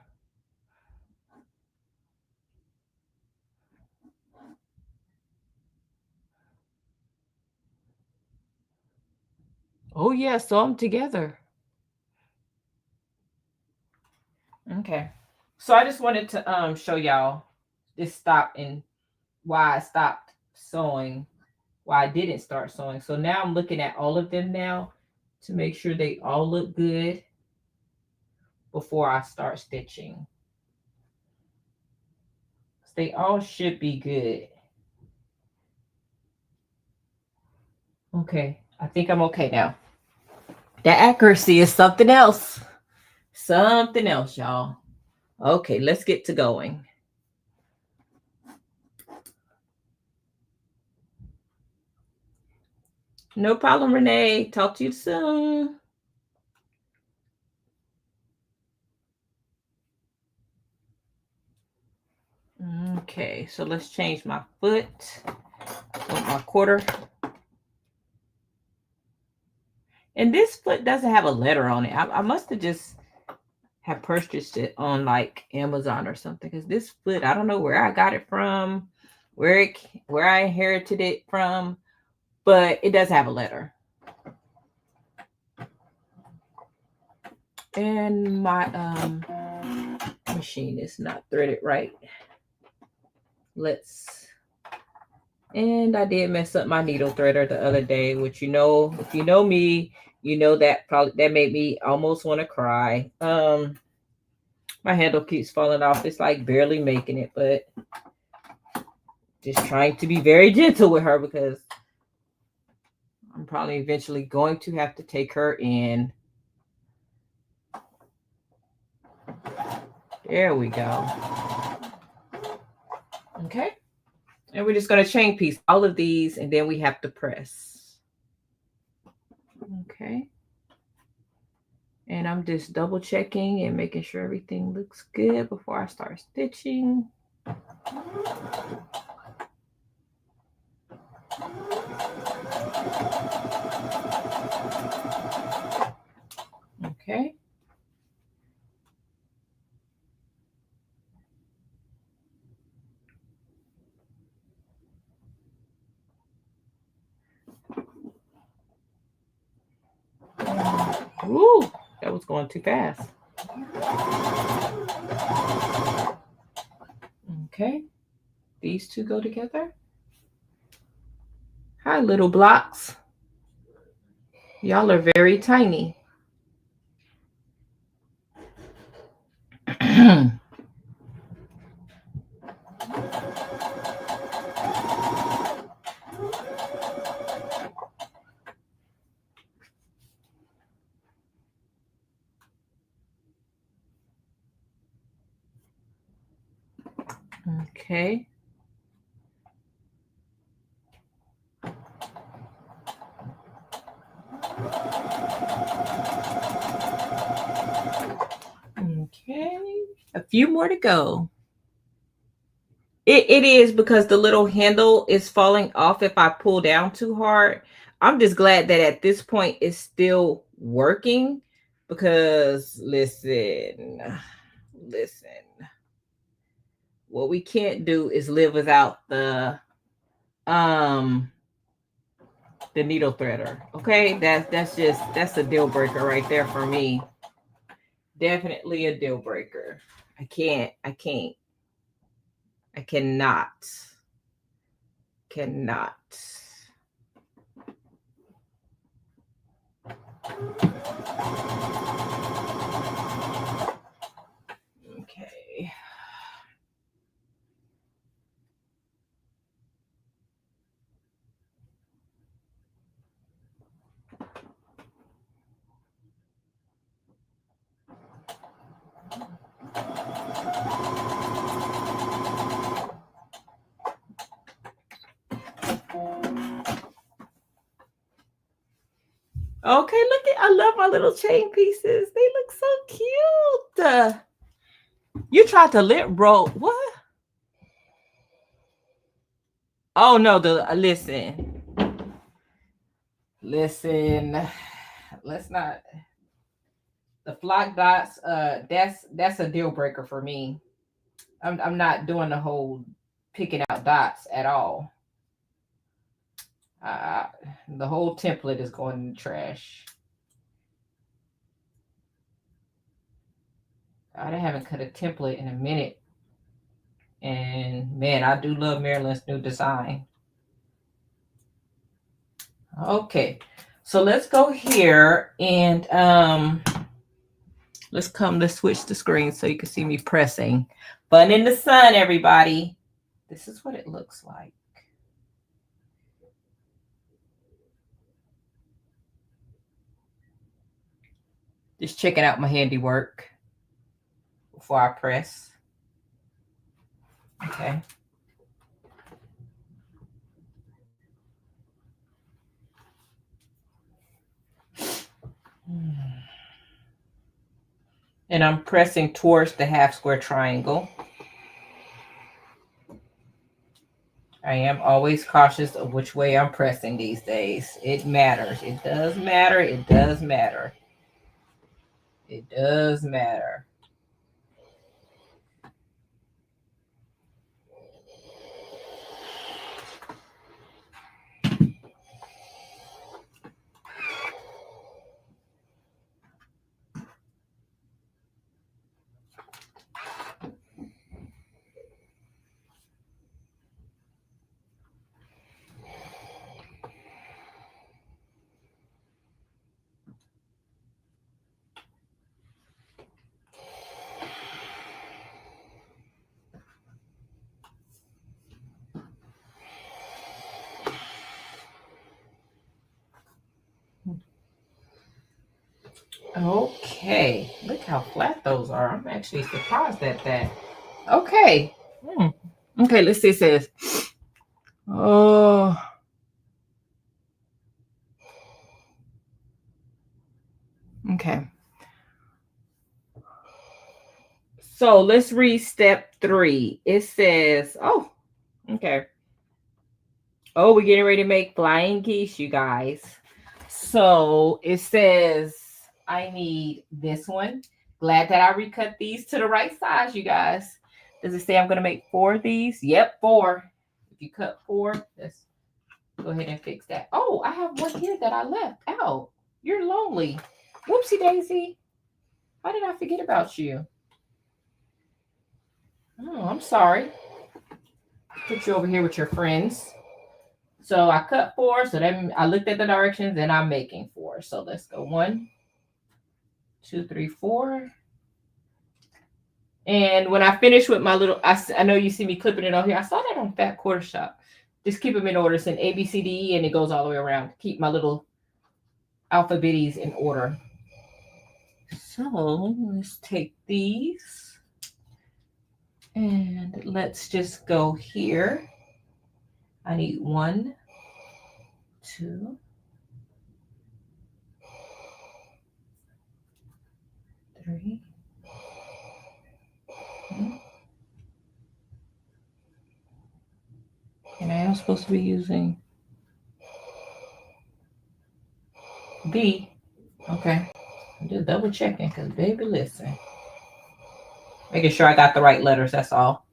Oh, yeah. Sew them together. Okay. So I just wanted to show y'all this stop and why I stopped sewing, why I didn't start sewing. So now I'm looking at all of them now to make sure they all look good before I start stitching. They all should be good. Okay, I think I'm okay now. That accuracy is something else. Something else, y'all. Okay, let's get to going. No problem, Renee. Talk to you soon. Okay, so let's change my foot. My quarter. And this foot doesn't have a letter on it. I must have just have purchased it on like Amazon or something, because this foot, I don't know where I got it from, where I inherited it from, but it does have a letter. And my machine is not threaded right. And I did mess up my needle threader the other day, which, you know, if you know me, you know that made me almost want to cry. My handle keeps falling off. It's like barely making it, but just trying to be very gentle with her because I'm probably eventually going to have to take her in. There we go. Okay. And we're just going to chain piece all of these, and then we have to press. Okay. And I'm just double checking and making sure everything looks good before I start stitching. Okay. Ooh, that was going too fast. Okay. These two go together. Hi, little blocks. Y'all are very tiny. Okay. Okay. A few more to go. It is because the little handle is falling off if I pull down too hard. I'm just glad that at this point it's still working because listen, what we can't do is live without the needle threader. Okay, that's a deal breaker right there for me. Definitely a deal breaker. I cannot. Okay. Okay, look at, I love my little chain pieces. They look so cute. You tried to lip roll. What? Oh no, listen. Let's not. The flock dots, that's a deal breaker for me. I'm not doing the whole picking out dots at all. The whole template is going in the trash. I haven't cut a template in a minute. And man, I do love Maryland's new design. Okay, so let's go here and let's switch the screen so you can see me pressing. Bun in the sun, everybody. This is what it looks like. Just checking out my handiwork before I press. Okay. And I'm pressing towards the half square triangle. I am always cautious of which way I'm pressing these days. It matters. It does matter. It does matter. It does matter. Okay, look how flat those are. I'm actually surprised at that. Okay. Okay, let's see. It says, oh. Okay. So let's read step 3. It says, oh, okay. Oh, we're getting ready to make flying geese, you guys. So it says, I need this one. Glad that I recut these to the right size, you guys. Does it say I'm going to make 4 of these? Yep, 4. If you cut 4, let's go ahead and fix that. Oh, I have one here that I left out. You're lonely. Whoopsie daisy. How did I forget about you? Oh, I'm sorry. Put you over here with your friends. So I cut 4. So then I looked at the directions and I'm making 4. So let's go 1, 2, 3, 4. And when I finish with my little, I know you see me clipping it on here. I saw that on Fat Quarter Shop. Just keep them in order. It's an A, B, C, D, E, and it goes all the way around. Keep my little alphabets in order. So let's take these. And let's just go here. I need 1, 2, 3. And I am supposed to be using B. Okay. I'm just double checking because baby, listen. Making sure I got the right letters, that's all.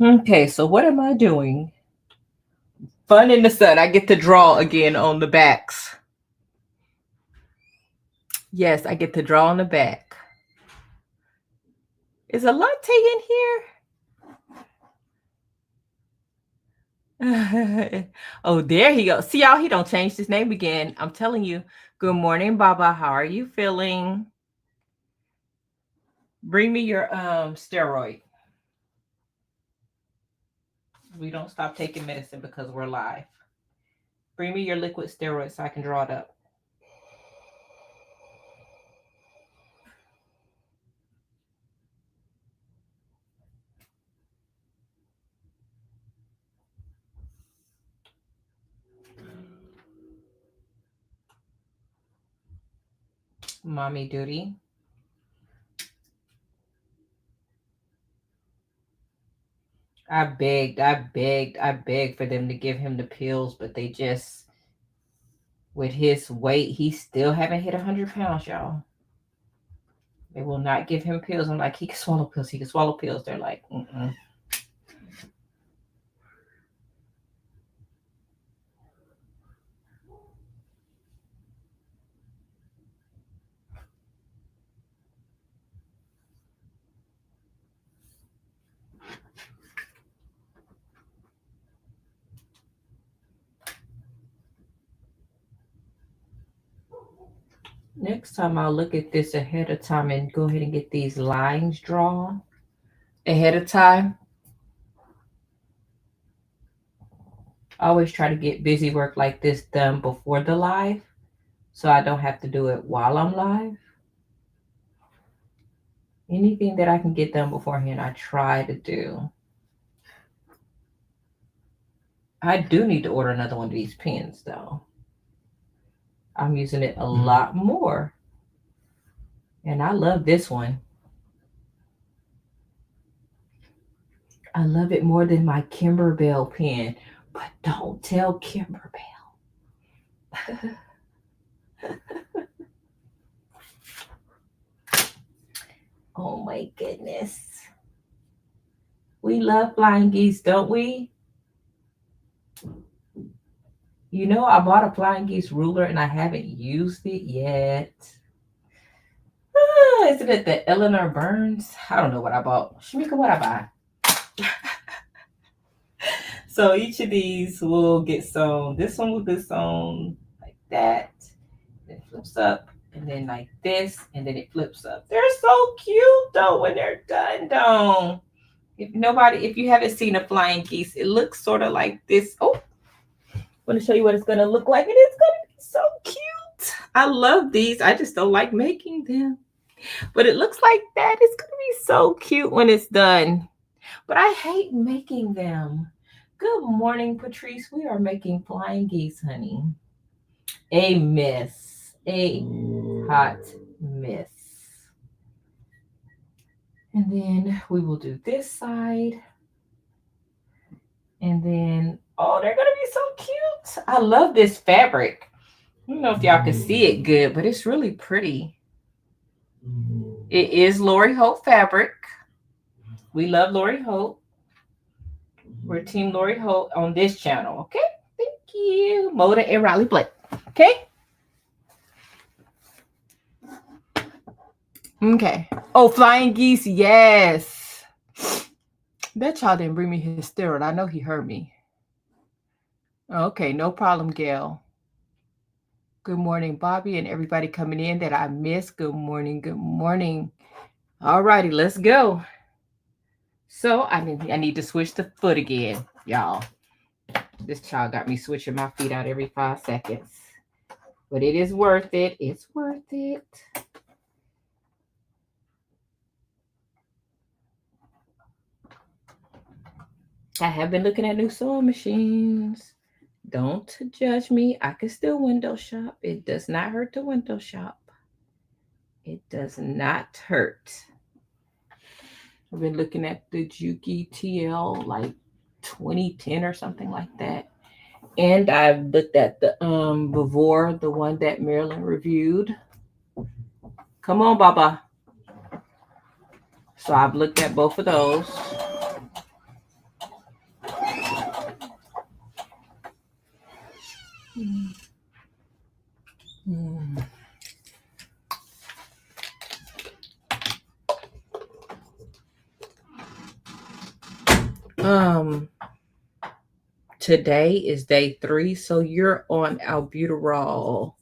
Okay, so what am I doing? Fun in the sun. I get to draw again on the backs. Yes, I get to draw on the back. Is a latte in here? Oh, there he goes. See, y'all, he don't change his name again. I'm telling you. Good morning, Baba. How are you feeling? Bring me your steroid. We don't stop taking medicine because we're live. Bring me your liquid steroid so I can draw it up. Mommy duty. I begged for them to give him the pills, but they just, with his weight, he still haven't hit 100 pounds, y'all. They will not give him pills. I'm like, he can swallow pills. He can swallow pills. They're like, mm-mm. Next time I'll look at this ahead of time and go ahead and get these lines drawn ahead of time. I always try to get busy work like this done before the live so I don't have to do it while I'm live. Anything that I can get done beforehand, I try to do. I do need to order another one of these pens, though. I'm using it a lot more. And I love this one. I love it more than my Kimberbell pen. But don't tell Kimberbell. Oh my goodness. We love flying geese, don't we? You know, I bought a flying geese ruler and I haven't used it yet. Isn't it the Eleanor Burns? I don't know what I bought. Shamika, what I buy? So each of these will get sewn. This one will get sewn like that. Then it flips up. And then like this. And then it flips up. They're so cute though when they're done though. If you haven't seen a flying geese, it looks sort of like this. Oh, I want to show you what it's going to look like. It is going to be so cute. I love these. I just don't like making them. But it looks like that. It's going to be so cute when it's done. But I hate making them. Good morning, Patrice. We are making flying geese, honey. A mess. A hot mess. And then we will do this side. And then, oh, they're going to be so cute. I love this fabric. I don't know if y'all can see it good, but it's really pretty. It is Lori Holt fabric. We love Lori Holt. We're Team Lori Holt on this channel, okay? Thank you. Moda and Riley Blake, okay? Okay. Oh, flying geese, yes. That child didn't bring me his steroid. I know he heard me. Okay, no problem, Gayle. Good morning, Bobby, and everybody coming in that I missed. Good morning, good morning. All righty, let's go. So I need to switch the foot again, y'all. This child got me switching my feet out every 5 seconds. But it is worth it. It's worth it. I have been looking at new sewing machines. Don't judge me. I can still window shop. It does not hurt to window shop. It does not hurt. I've been looking at the Juki TL like 2010 or something like that. And I've looked at the before the one that Marilyn reviewed. Come on, Baba. So I've looked at both of those. Today is day 3, so you're on albuterol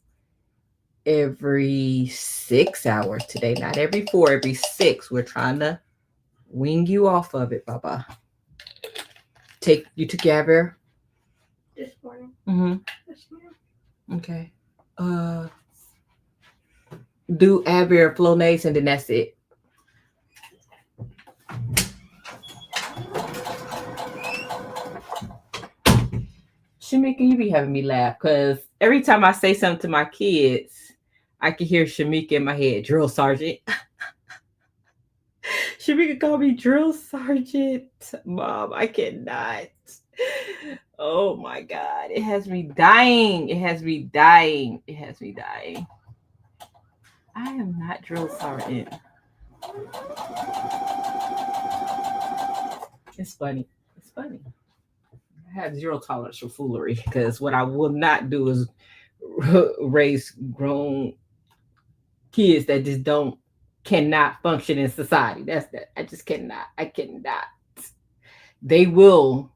every 6 hours today, not every 4, every 6. We're trying to wing you off of it, Baba. You took Avir this morning. Yes, ma'am. Okay. Do Avir, Flonase, and then that's it. Shamika, you be having me laugh because every time I say something to my kids, I can hear Shamika in my head, drill sergeant. Shamika called me drill sergeant. Mom, I cannot. Oh my God. It has me dying. It has me dying. It has me dying. I am not drill sergeant. It's funny. It's funny. I have zero tolerance for foolery because what I will not do is raise grown kids that just cannot function in society. That's that. I just cannot. I cannot. They will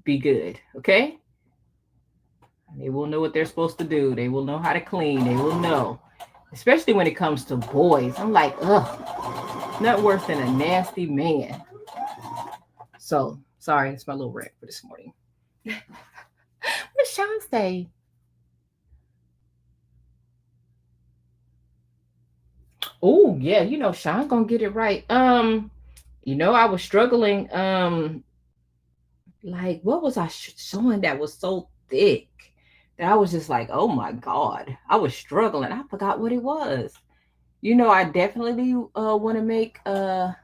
be good. Okay. They will know what they're supposed to do. They will know how to clean. They will know, especially when it comes to boys. I'm like, ugh, not worse than a nasty man. So sorry, it's my little rant for this morning. What's Shon say? Oh yeah, Shon gonna get it right. I was struggling. Like what was I showing that was so thick that I was just like, oh my God, I was struggling. I forgot what it was. I definitely want to make the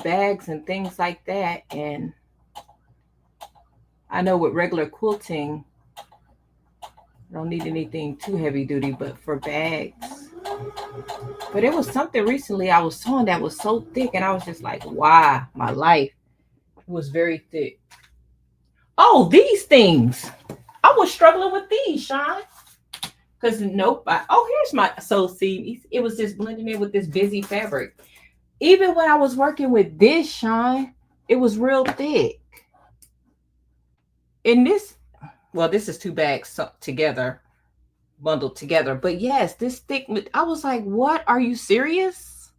bags and things like that, and I know with regular quilting, I don't need anything too heavy duty, but for bags. But it was something recently I was sewing that was so thick, and I was just like, wow, my life was very thick. Oh, these things. I was struggling with these, Shon. Because nope. Here's my see, it was just blending in with this busy fabric. Even when I was working with this, Shon, it was real thick. In this, this is 2 bags together, bundled together. But yes, this thick, I was like, what? Are you serious?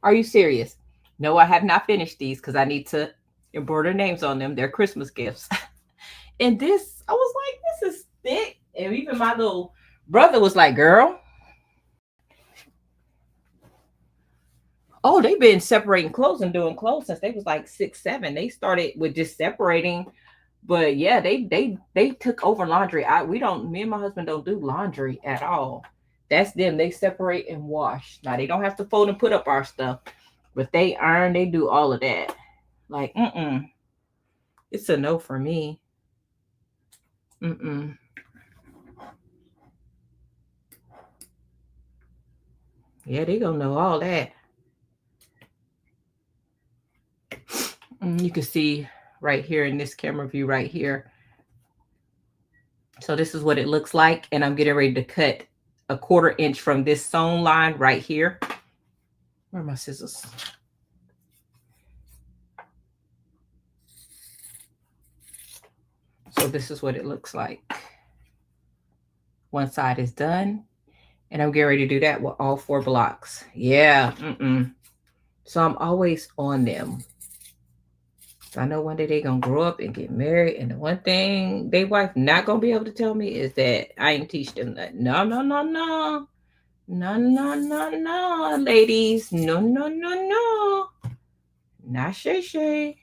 Are you serious? No, I have not finished these because I need to embroider names on them. They're Christmas gifts. And this, I was like, this is thick. And even my little brother was like, girl. Oh, they've been separating clothes and doing clothes since they was like 6, 7. They started with just separating. But yeah, they took over laundry. Me and my husband don't do laundry at all. That's them. They separate and wash. Now they don't have to fold and put up our stuff, but they iron, they do all of that. Like, it's a no for me. Yeah, they gonna know all that. You can see right here in this camera view right here. So this is what it looks like, and I'm getting ready to cut a 1/4 inch from this sewn line right here. Where are my scissors? So this is what it looks like. One side is done, and I'm getting ready to do that with all 4 blocks. Yeah. So I'm always on them. So I know one day they're going to grow up and get married, and the one thing their wife not going to be able to tell me is that I ain't teach them that. No. No, ladies. No. Not Shay Shay.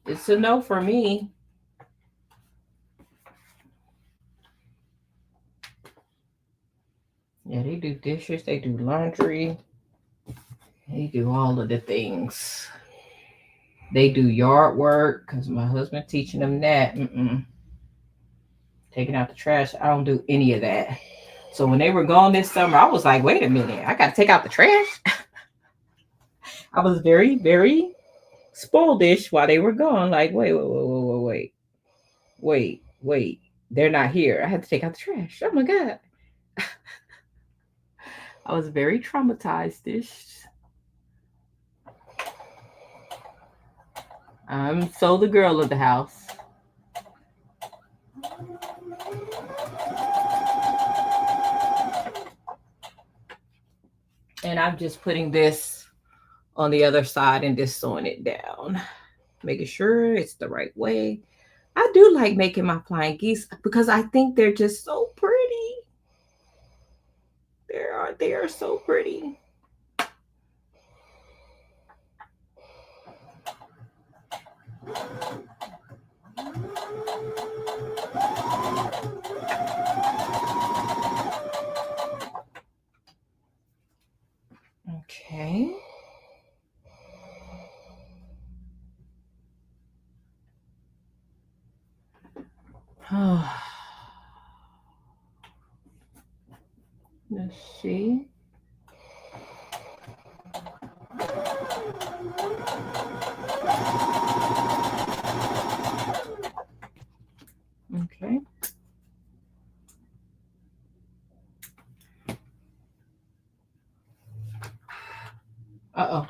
It's a no for me. Yeah, they do dishes, they do laundry, they do all of the things. They do yard work because my husband teaching them that. Taking out the trash, I don't do any of that. So when they were gone this summer, I was like, wait a minute, I got to take out the trash. I was very, very spoiledish while they were gone. Like, wait. They're not here. I had to take out the trash. Oh my God. I was very traumatized. I'm so the girl of the house. And I'm just putting this on the other side and just sewing it down, making sure it's the right way. I do like making my flying geese because I think they're just so pretty. They are so pretty. Okay. Let's see. Okay. Uh-oh.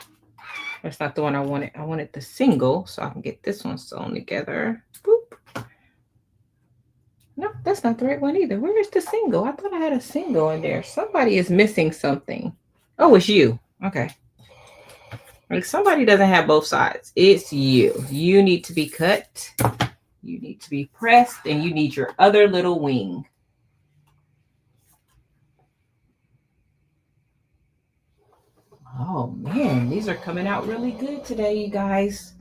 That's not the one I wanted. I wanted the single so I can get this one sewn together. Boop. No, that's not the right one either. Where is the single? I thought I had a single in there. Somebody is missing something. Oh, it's you. Okay. Like somebody doesn't have both sides. It's you. You need to be cut. You need to be pressed, and you need your other little wing. Oh man, these are coming out really good today, you guys.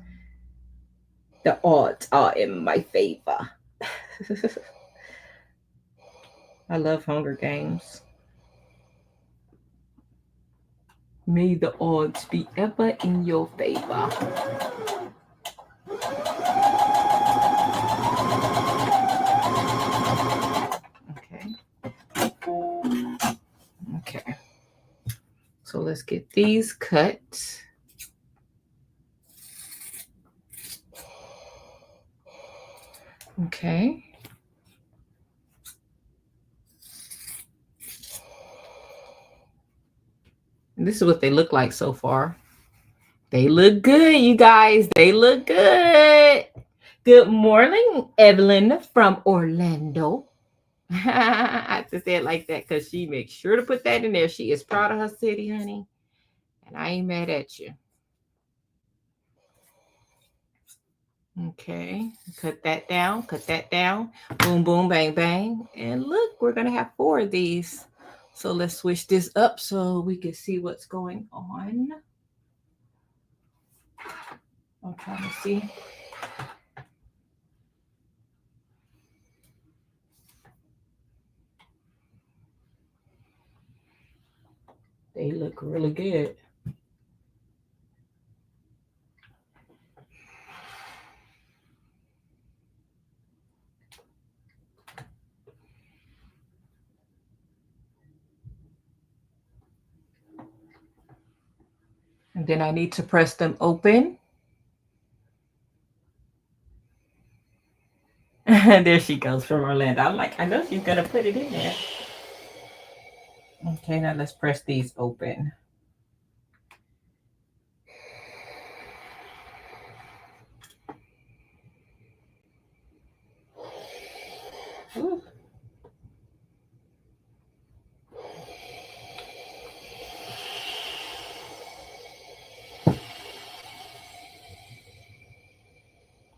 The odds are in my favor. I love Hunger Games. May the odds be ever in your favor. Okay. So let's get these cut. Okay. And this is what they look like so far. They look good, you guys. They look good. Good morning, Evelyn from Orlando. I have to say it like that because she makes sure to put that in there. She is proud of her city, honey. And I ain't mad at you. Okay, cut that down, boom, boom, bang, bang. And look, we're going to have 4 of these. So let's switch this up so we can see what's going on. I'm trying to see. They look really good. And then I need to press them open. There she goes from Orlando. I'm like, I know she's going to put it in there. Okay, now let's press these open. Ooh.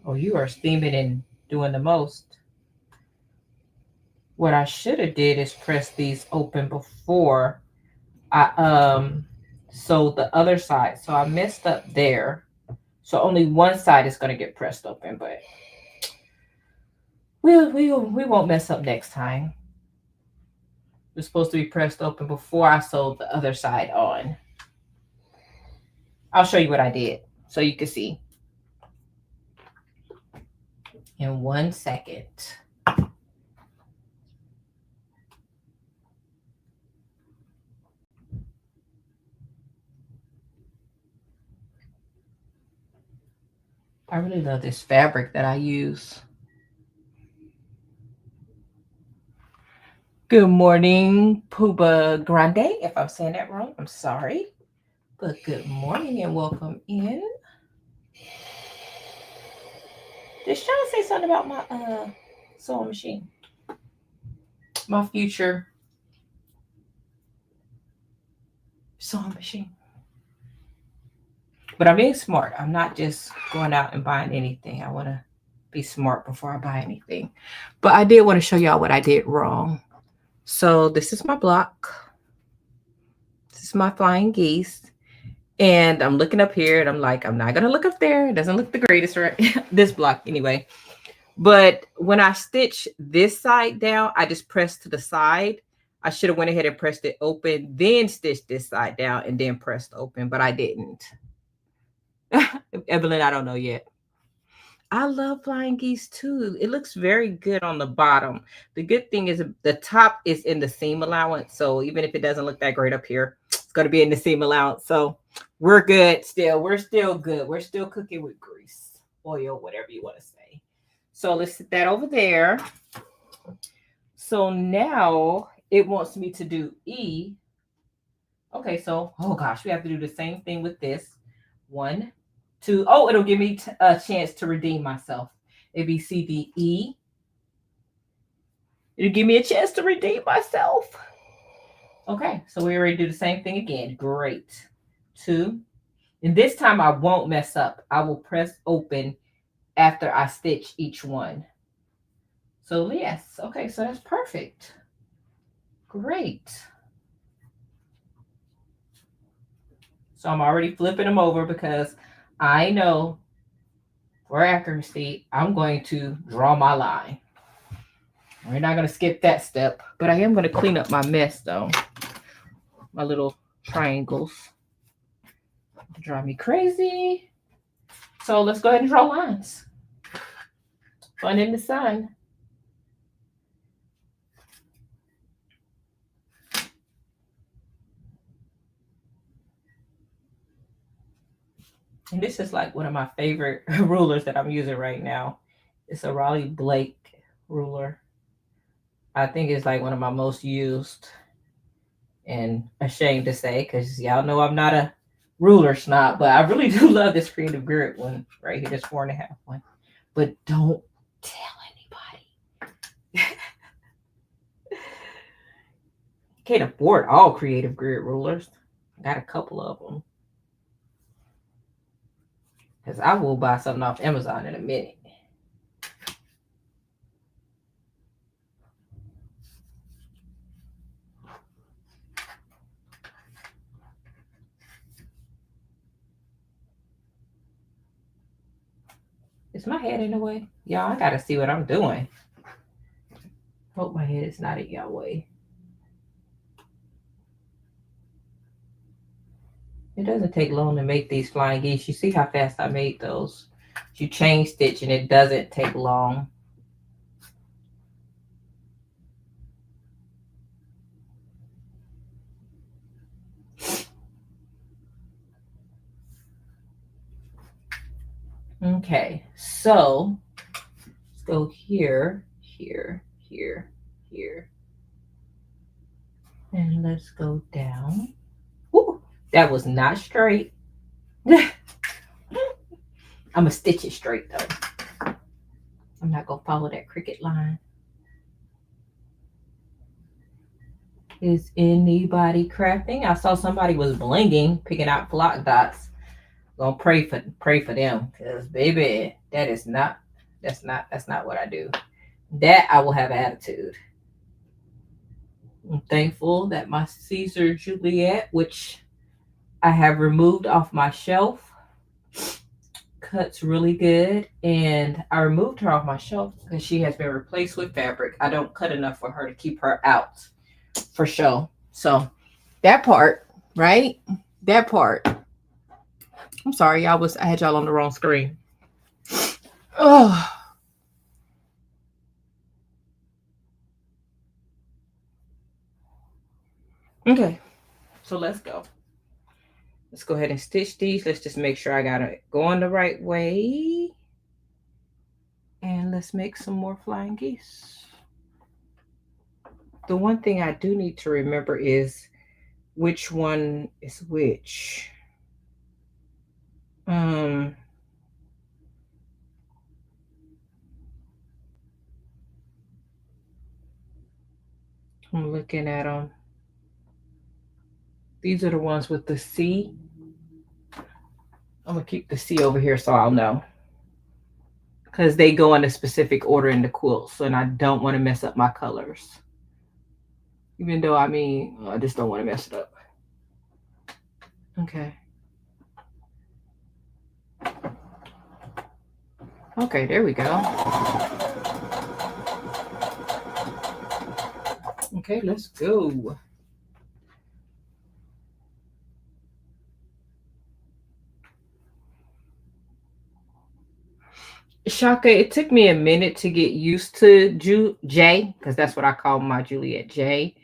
Oh, you are steaming and doing the most. What I should have did is press these open before I sew the other side. So I messed up there. So only one side is going to get pressed open, but we won't mess up next time. It's supposed to be pressed open before I sewed the other side on. I'll show you what I did so you can see in 1 second. I really love this fabric that I use. Good morning, Puba Grande. If I'm saying that wrong, I'm sorry. But good morning and welcome in. Did Shon say something about my sewing machine? My future sewing machine. But I'm being smart. I'm not just going out and buying anything. I want to be smart before I buy anything. But I did want to show y'all what I did wrong. So this is my block. This is my flying geese. And I'm looking up here and I'm like, I'm not going to look up there. It doesn't look the greatest, right? This block anyway. But when I stitch this side down, I just pressed to the side. I should have went ahead and pressed it open, then stitched this side down and then pressed open, but I didn't. Evelyn, I don't know yet. I love flying geese too. It looks very good on the bottom. The good thing is the top is in the seam allowance. So even if it doesn't look that great up here, it's going to be in the seam allowance. So we're good still. We're still good. We're still cooking with grease, oil, whatever you want to say. So let's set that over there. So now it wants me to do E. Okay, so, oh gosh, we have to do the same thing with this. 1, 2. Oh, it'll give me a chance to redeem myself. A, B, C, D, E. It'll give me a chance to redeem myself. Okay, so we already do the same thing again. Great. 2. And this time I won't mess up. I will press open after I stitch each one. So yes, okay, so that's perfect. Great. So I'm already flipping them over because I know for accuracy, I'm going to draw my line. We're not going to skip that step, but I am going to clean up my mess though. My little triangles drive me crazy. So let's go ahead and draw lines. Fun in the sun. And this is like one of my favorite rulers that I'm using right now. It's a Raleigh Blake ruler. I think it's like one of my most used, and ashamed to say, because y'all know I'm not a ruler snob, but I really do love this creative grid one right here, this 4.5 one. But don't tell anybody. Can't afford all creative grid rulers. Got a couple of them. Because I will buy something off Amazon in a minute. Is my head in the way? Y'all, I gotta see what I'm doing. Hope my head is not in y'all way. It doesn't take long to make these flying geese. You see how fast I made those. You chain stitch and it doesn't take long. Okay, so let's go here, here, here, here. And let's go down. Woo, that was not straight. I'm gonna stitch it straight though. I'm not gonna follow that cricket line. Is anybody crafting? I saw somebody was blinging, picking out block dots. Gonna pray for them, because baby, that's not what I do. That I will have attitude. I'm thankful that my Caesar Juliet, which I have removed off my shelf. Cuts really good, and I removed her off my shelf because she has been replaced with fabric. I don't cut enough for her to keep her out for show. So that part, right? That part. I'm sorry, I had y'all on the wrong screen. Oh. Okay, so let's go. Let's go ahead and stitch these. Let's just make sure I got it going the right way. And let's make some more flying geese. The one thing I do need to remember is which one is which. I'm looking at them. These are the ones with the C. I'm going to keep the C over here so I'll know. Because they go in a specific order in the quilts, and I don't want to mess up my colors. Even though, I mean, I just don't want to mess it up. Okay. Okay, there we go. Okay, let's go. Shaka, it took me a minute to get used to J, because that's what I call my Juliet J.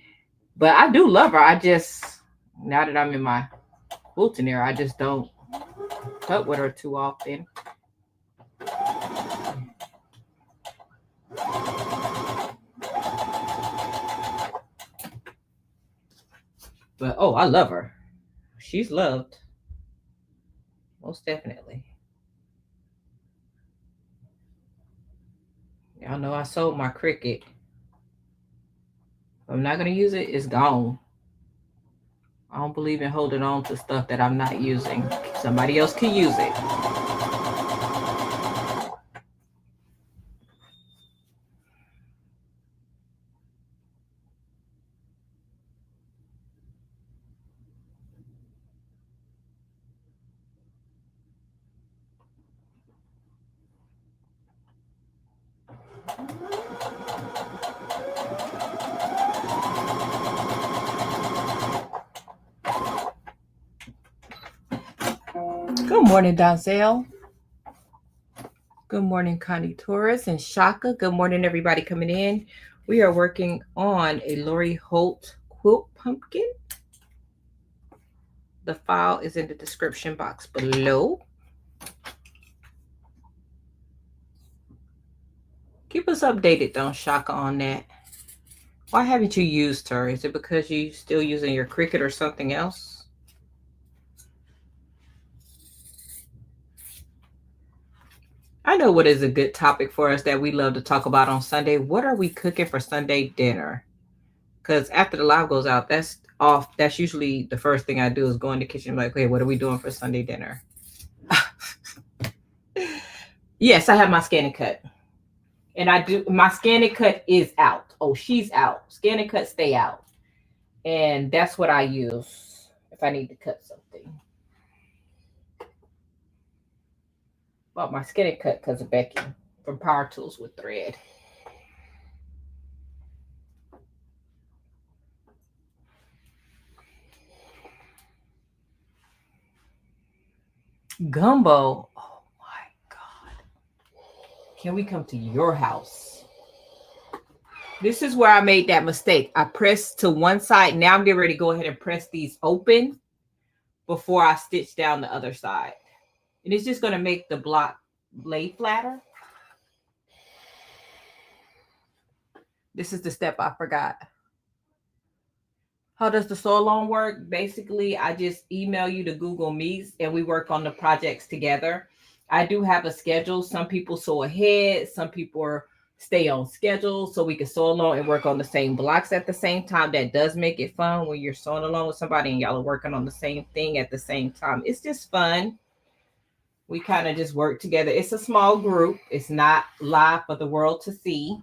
But I do love her. I just, now that I'm in my quilting era, I just don't cut with her too often. But, oh, I love her. She's loved. Most definitely. Y'all know I sold my Cricut. If I'm not going to use it, it's gone. I don't believe in holding on to stuff that I'm not using. Somebody else can use it. Good morning, Donzel. Good morning, Connie Torres and Shaka. Good morning, everybody coming in. We are working on a Lori Holt quilt pumpkin. The file is in the description box below. Keep us updated, though, Shaka, on that. Why haven't you used her? Is it because you're still using your Cricut or something else? I know what is a good topic for us that we love to talk about on Sunday. What are we cooking for Sunday dinner? Because after the live goes out, that's off. That's usually the first thing I do is go in the kitchen like, okay, what are we doing for Sunday dinner? Yes, I have my scan and cut. And I do, my scan and cut is out. Oh, she's out. Scan and cut, stay out. And that's what I use if I need to cut something. Bought my scan and cut because of Becky from Power Tools with Thread. Gumbo. Oh my God. Can we come to your house? This is where I made that mistake. I pressed to one side. Now I'm getting ready to go ahead and press these open before I stitch down the other side. And it's just going to make the block lay flatter. This is the step I forgot. How does the sew along work? Basically, I just email you to Google Meets and we work on the projects together. I do have a schedule. Some people sew ahead. Some people stay on schedule so we can sew along and work on the same blocks at the same time. That does make it fun when you're sewing along with somebody and y'all are working on the same thing at the same time. It's just fun. We kind of just work together. It's a small group. It's not live for the world to see.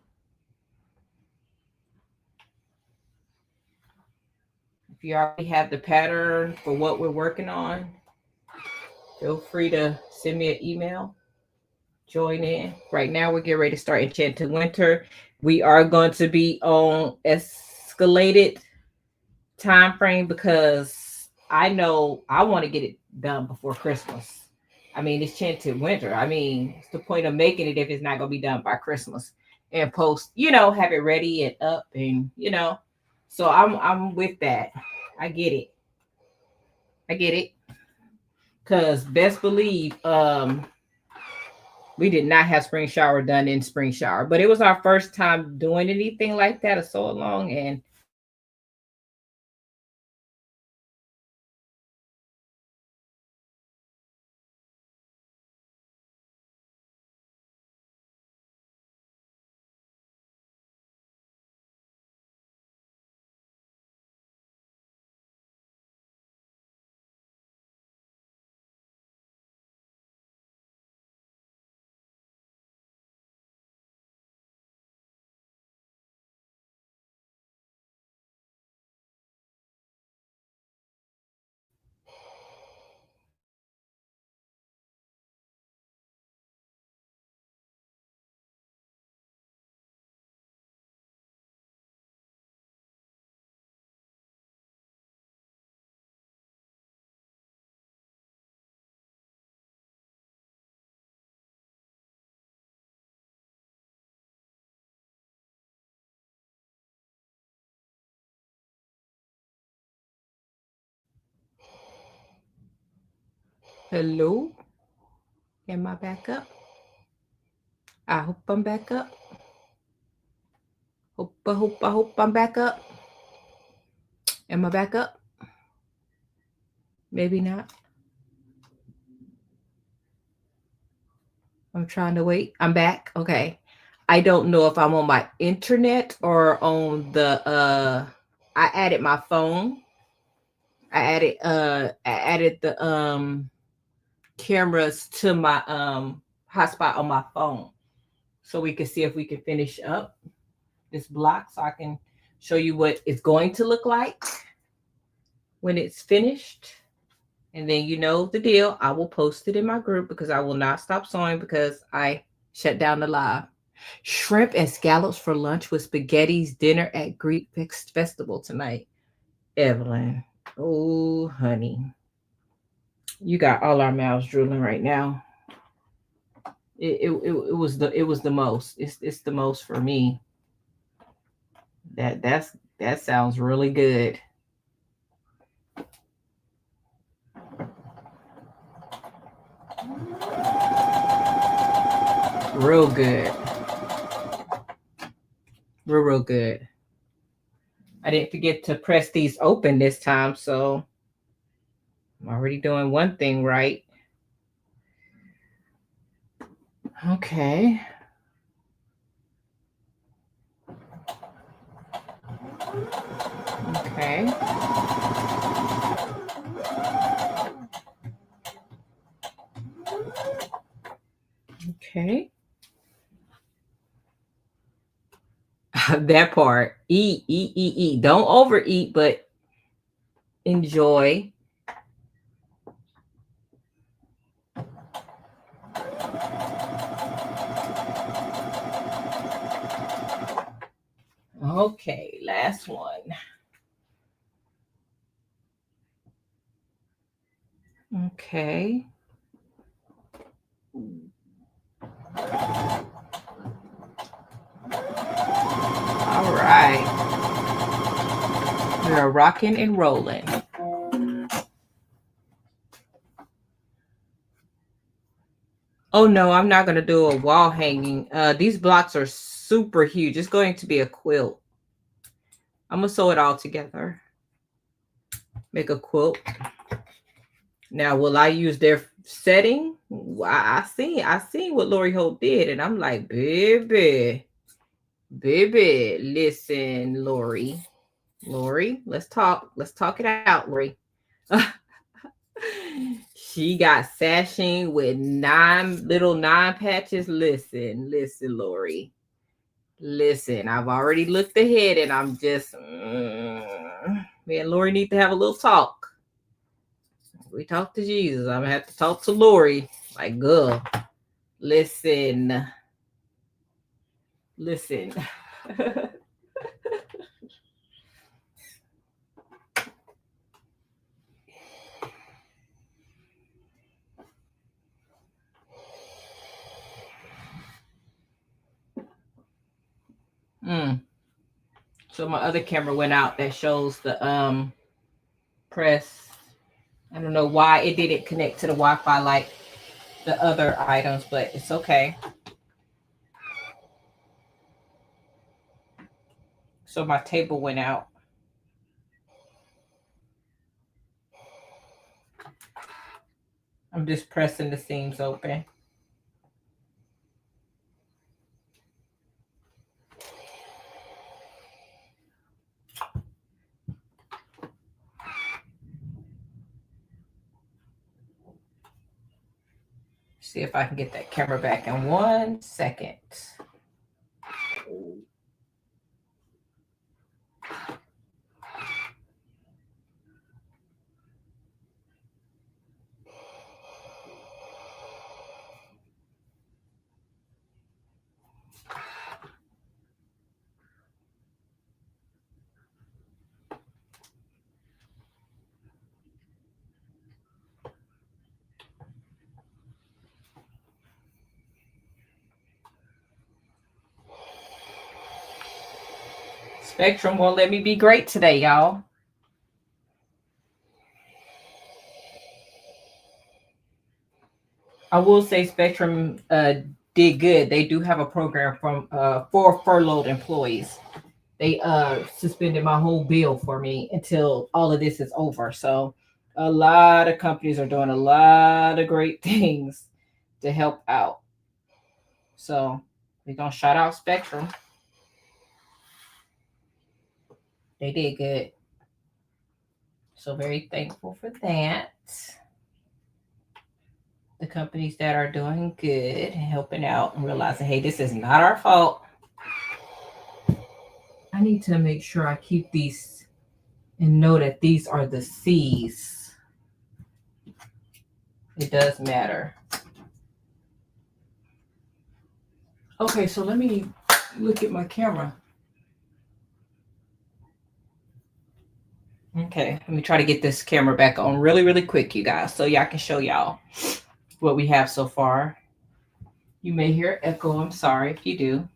If you already have the pattern for what we're working on, feel free to send me an email. Join in. Right now, we're getting ready to start Enchanted Winter. We are going to be on escalated time frame because I know I want to get it done before Christmas. I mean, it's Enchanted Winter. I mean, it's the point of making it if it's not going to be done by Christmas and post, have it ready and up and, So I'm with that. I get it. Because best believe, we did not have spring shower done in spring shower, but it was our first time doing anything like that in so long. And hello, am I back up? I hope I'm back up. I hope I'm back up. Am I back up? Maybe not. I'm trying to wait. I'm back. Okay. I don't know if I'm on my internet or on the I added my phone. I added the cameras to my hotspot on my phone so we can see if we can finish up this block so I can show you what it's going to look like when it's finished. And then you know the deal. I will post it in my group because I will not stop sewing because I shut down the live. Shrimp and scallops for lunch with spaghetti's dinner at Greek Festival tonight. Evelyn. Oh, honey. You got all our mouths drooling right now. It was the most. It's the most for me. That sounds really good. Real good. Real good. I didn't forget to press these open this time, so I'm already doing one thing right. Okay. Okay. Okay. That part. Eat. Don't overeat, but enjoy. Okay, last one. Okay. All right. We're rocking and rolling. Oh no, I'm not going to do a wall hanging. These blocks are super huge. It's going to be a quilt. I'm going to sew it all together. Make a quilt. Now, will I use their setting? I seen what Lori Holt did, and I'm like, baby, listen, Lori, let's talk it out, Lori. She got sashing with 9 patches. Listen, Lori. Listen, I've already looked ahead, and I'm just. Me and Lori need to have a little talk. We talk to Jesus. I'm gonna have to talk to Lori. Like, girl, listen. Listen. So my other camera went out that shows the press. I don't know why it didn't connect to the Wi-Fi like the other items, but it's okay. So my table went out. I'm just pressing the seams open. See if I can get that camera back in 1 second. Spectrum won't let me be great today, y'all. I will say Spectrum did good. They do have a program from for furloughed employees. They suspended my whole bill for me until all of this is over. So a lot of companies are doing a lot of great things to help out. So we're gonna shout out Spectrum. They did good. So very thankful for that. The companies that are doing good and helping out and realizing, hey, this is not our fault. I need to make sure I keep these and know that these are the C's. It does matter. Okay, so let me look at my camera. Okay, let me try to get this camera back on really, really quick, you guys, so y'all can show y'all what we have so far. You may hear echo. I'm sorry if you do.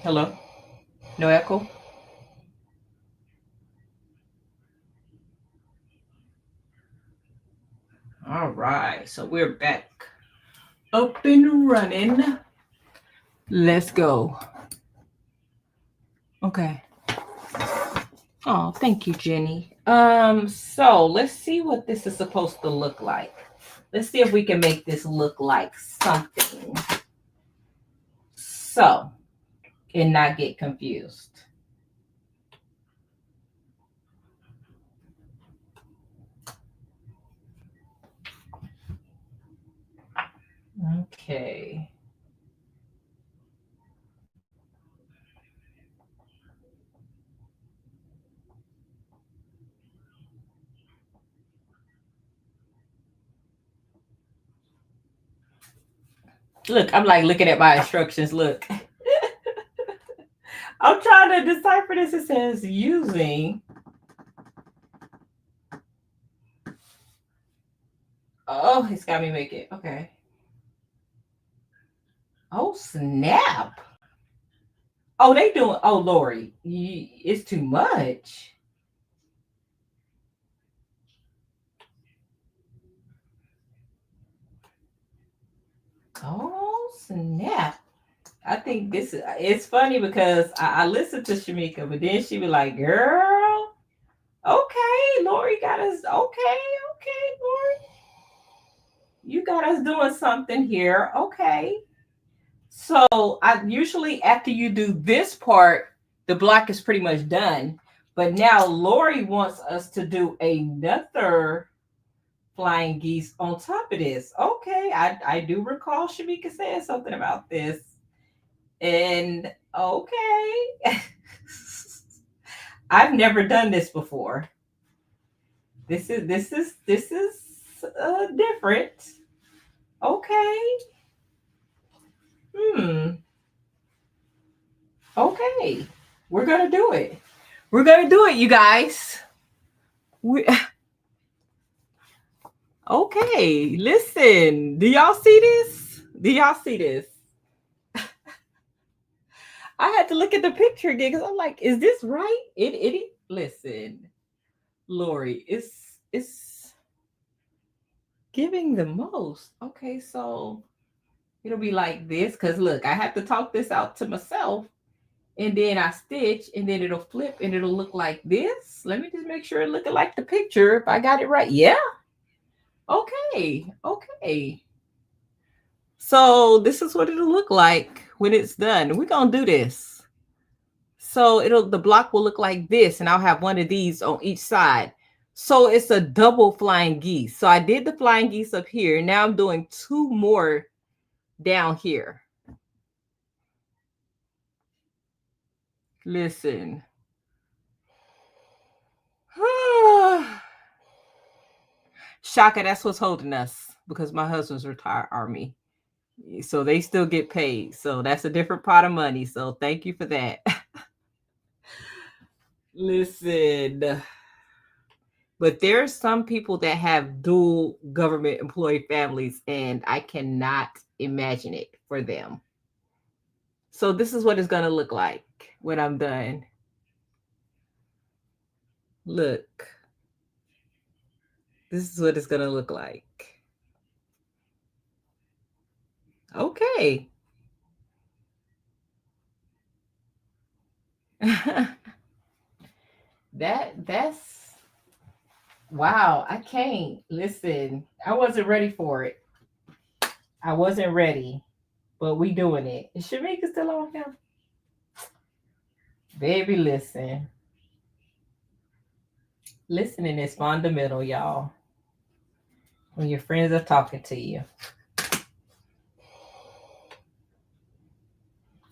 Hello? No echo? All right, so we're back up and running. Let's go. Okay. Oh, thank you, Jenny. So let's see what this is supposed to look like. Let's see if we can make this look like something. So, and not get confused. Okay. Look, I'm like looking at my instructions. Look. I'm trying to decipher this. It says using. Oh, it's got me make it. Okay. Oh, snap. Oh, they doing. Oh, Lori, it's too much. Oh, snap. I think this is, it's funny because I listened to Shamika, but then she was like, girl, okay, Lori got us, okay, Lori. You got us doing something here, okay. So I usually, after you do this part, the block is pretty much done. But now Lori wants us to do another flying geese on top of this. Okay, I do recall Shamika saying something about this. And okay. I've never done this before. This is different. Okay. Okay. We're gonna do it. We're gonna do it, you guys. Okay, listen. Do y'all see this? Do y'all see this? I had to look at the picture again because I'm like, is this right? It listen, Lori, it's giving the most. Okay, so it'll be like this because look, I have to talk this out to myself, and then I stitch, and then it'll flip and it'll look like this. Let me just make sure it looking like the picture. If I got it right, yeah. Okay, okay. So this is what it'll look like when it's done. We're gonna do this. So the block will look like this, and I'll have one of these on each side. So it's a double flying geese. So I did the flying geese up here. Now I'm doing 2 more down here. Listen. Shaka, that's what's holding us because my husband's retired Army. So they still get paid. So that's a different pot of money. So thank you for that. Listen. But there are some people that have dual government employee families, and I cannot imagine it for them. So this is what it's going to look like when I'm done. Look. This is what it's going to look like. Okay. That's wow. I can't listen. I wasn't ready for it. I wasn't ready, but we doing it. Is Shamika still on here? Baby, listen. Listening is fundamental, y'all. When your friends are talking to you.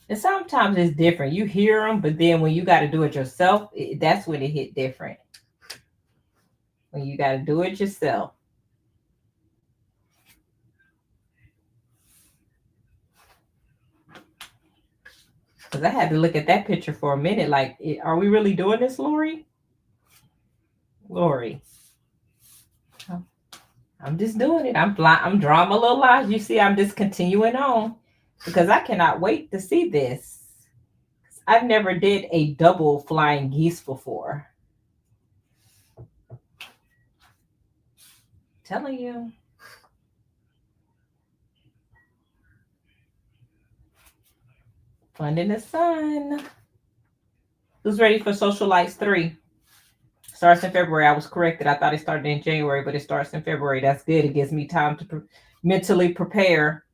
And sometimes it's different. You hear them, but then when you got to do it yourself, that's when it hit different. When you got to do it yourself. Because I had to look at that picture for a minute. Like, are we really doing this, Lori? Lori. I'm just doing it. I'm drawing my little lines. You see, I'm just continuing on. Because I cannot wait to see this. I've never did a double flying geese before. Telling you. Fun in the sun. Who's ready for Social Lights 3? Starts in February. I was corrected. I thought it started in January, but it starts in February. That's good. It gives me time to mentally prepare.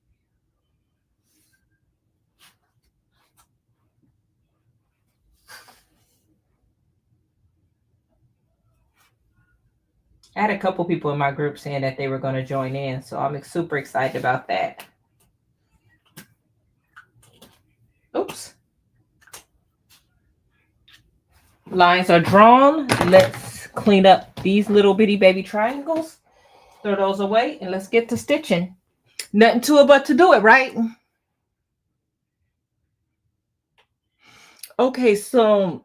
I had a couple people in my group saying that they were going to join in, so I'm super excited about that. Oops. Lines are drawn. Let's clean up these little bitty baby triangles. Throw those away, and let's get to stitching. Nothing to it but to do it, right? Okay, so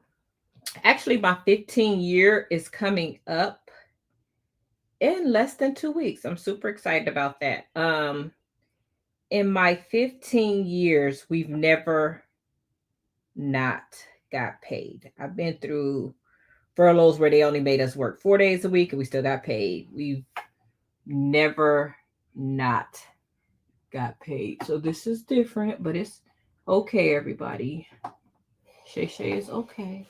actually my 15 year is coming up in less than 2 weeks. I'm super excited about that. In my 15 years, we've never not got paid. I've been through furloughs where they only made us work 4 days a week and we still got paid. We've never not got paid. So this is different, but it's okay, everybody. Shay is okay.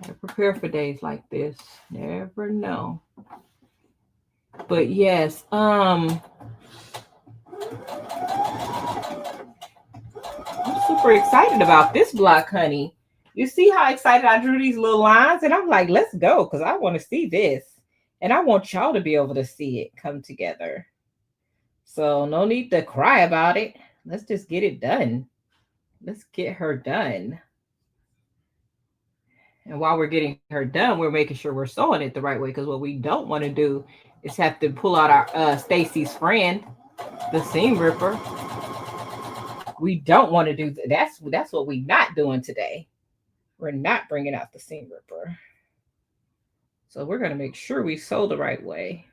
I prepare for days like this. Never know. But yes, I'm super excited about this block, honey. You see how excited I drew these little lines? And I'm like, let's go, because I want to see this. And I want y'all to be able to see it come together. So no need to cry about it. Let's just get it done. Let's get her done. And while we're getting her done, we're making sure we're sewing it the right way. Because what we don't want to do is have to pull out our Stacey's friend, the seam ripper. We don't want to do that. That's what we're not doing today. We're not bringing out the seam ripper. So we're going to make sure we sew the right way.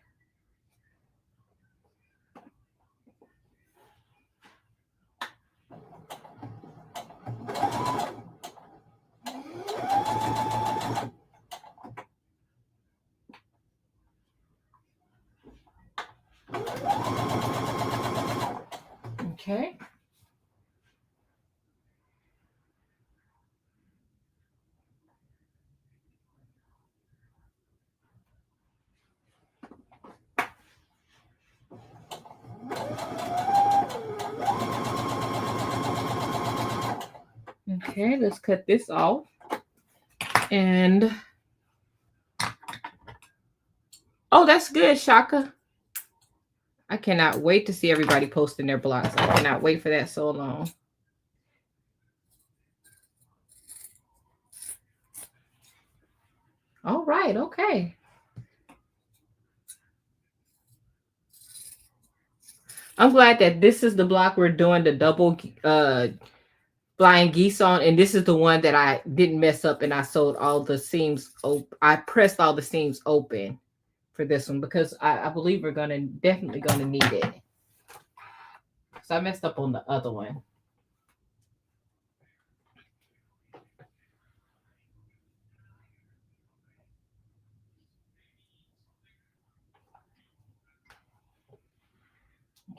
Okay. Okay, let's cut this off. And oh, that's good, Shaka. I cannot wait to see everybody posting their blocks. I cannot wait for that so long. All right, okay. I'm glad that this is the block we're doing the double blind geese on, and this is the one that I didn't mess up and I sewed all the seams open. I pressed all the seams open for this one because I believe we're definitely gonna need it. So I messed up on the other one.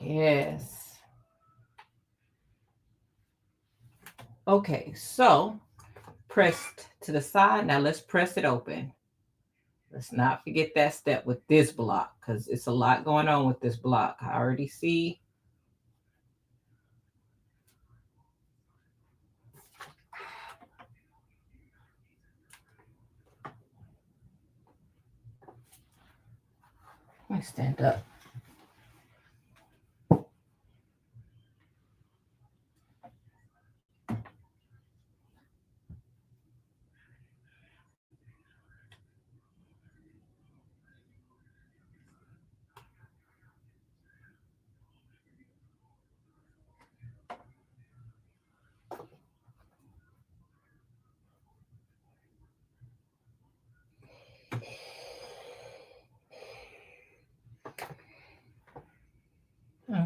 Yes. Okay, so pressed to the side. Now let's press it open. Let's not forget that step with this block because it's a lot going on with this block. I already see. Let me stand up.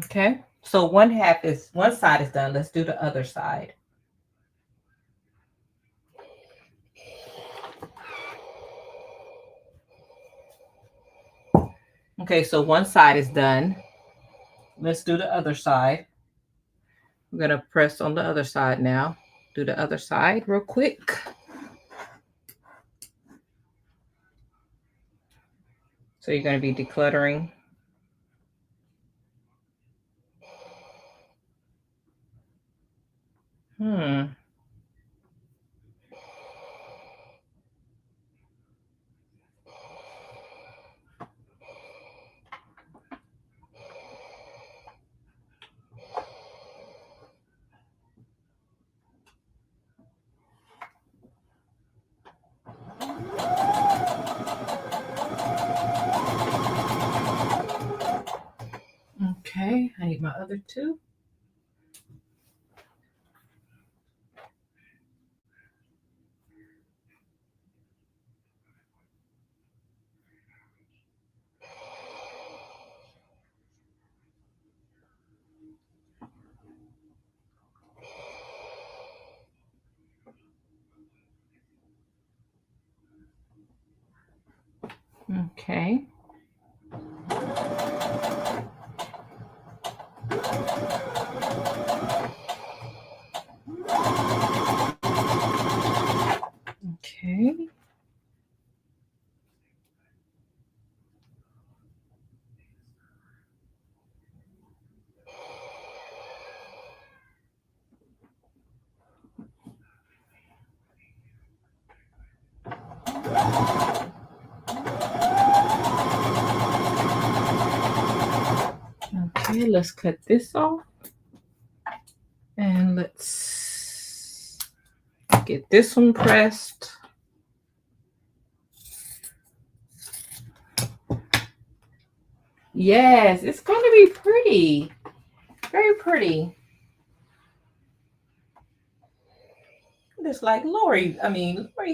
Okay, so one side is done. Let's do the other side. Okay, so one side is done. Let's do the other side. We're gonna press on the other side now. Do the other side real quick. So you're gonna be decluttering. Okay, I need my other two. Okay. Okay. Okay, let's cut this off. And let's get this one pressed. Yes, it's going to be pretty. Very pretty. Just like Lori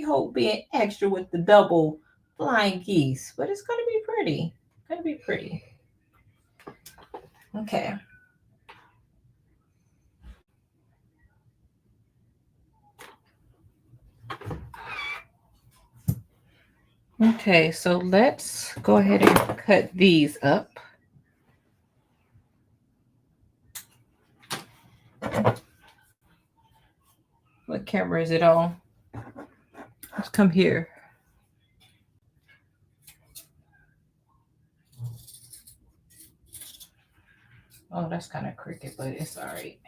Holt being extra with the double flying geese. But it's going to be pretty. It's going to be pretty. Okay. Okay, so let's go ahead and cut these up. What camera is it on? Let's come here. Oh, that's kind of crooked, but it's all right.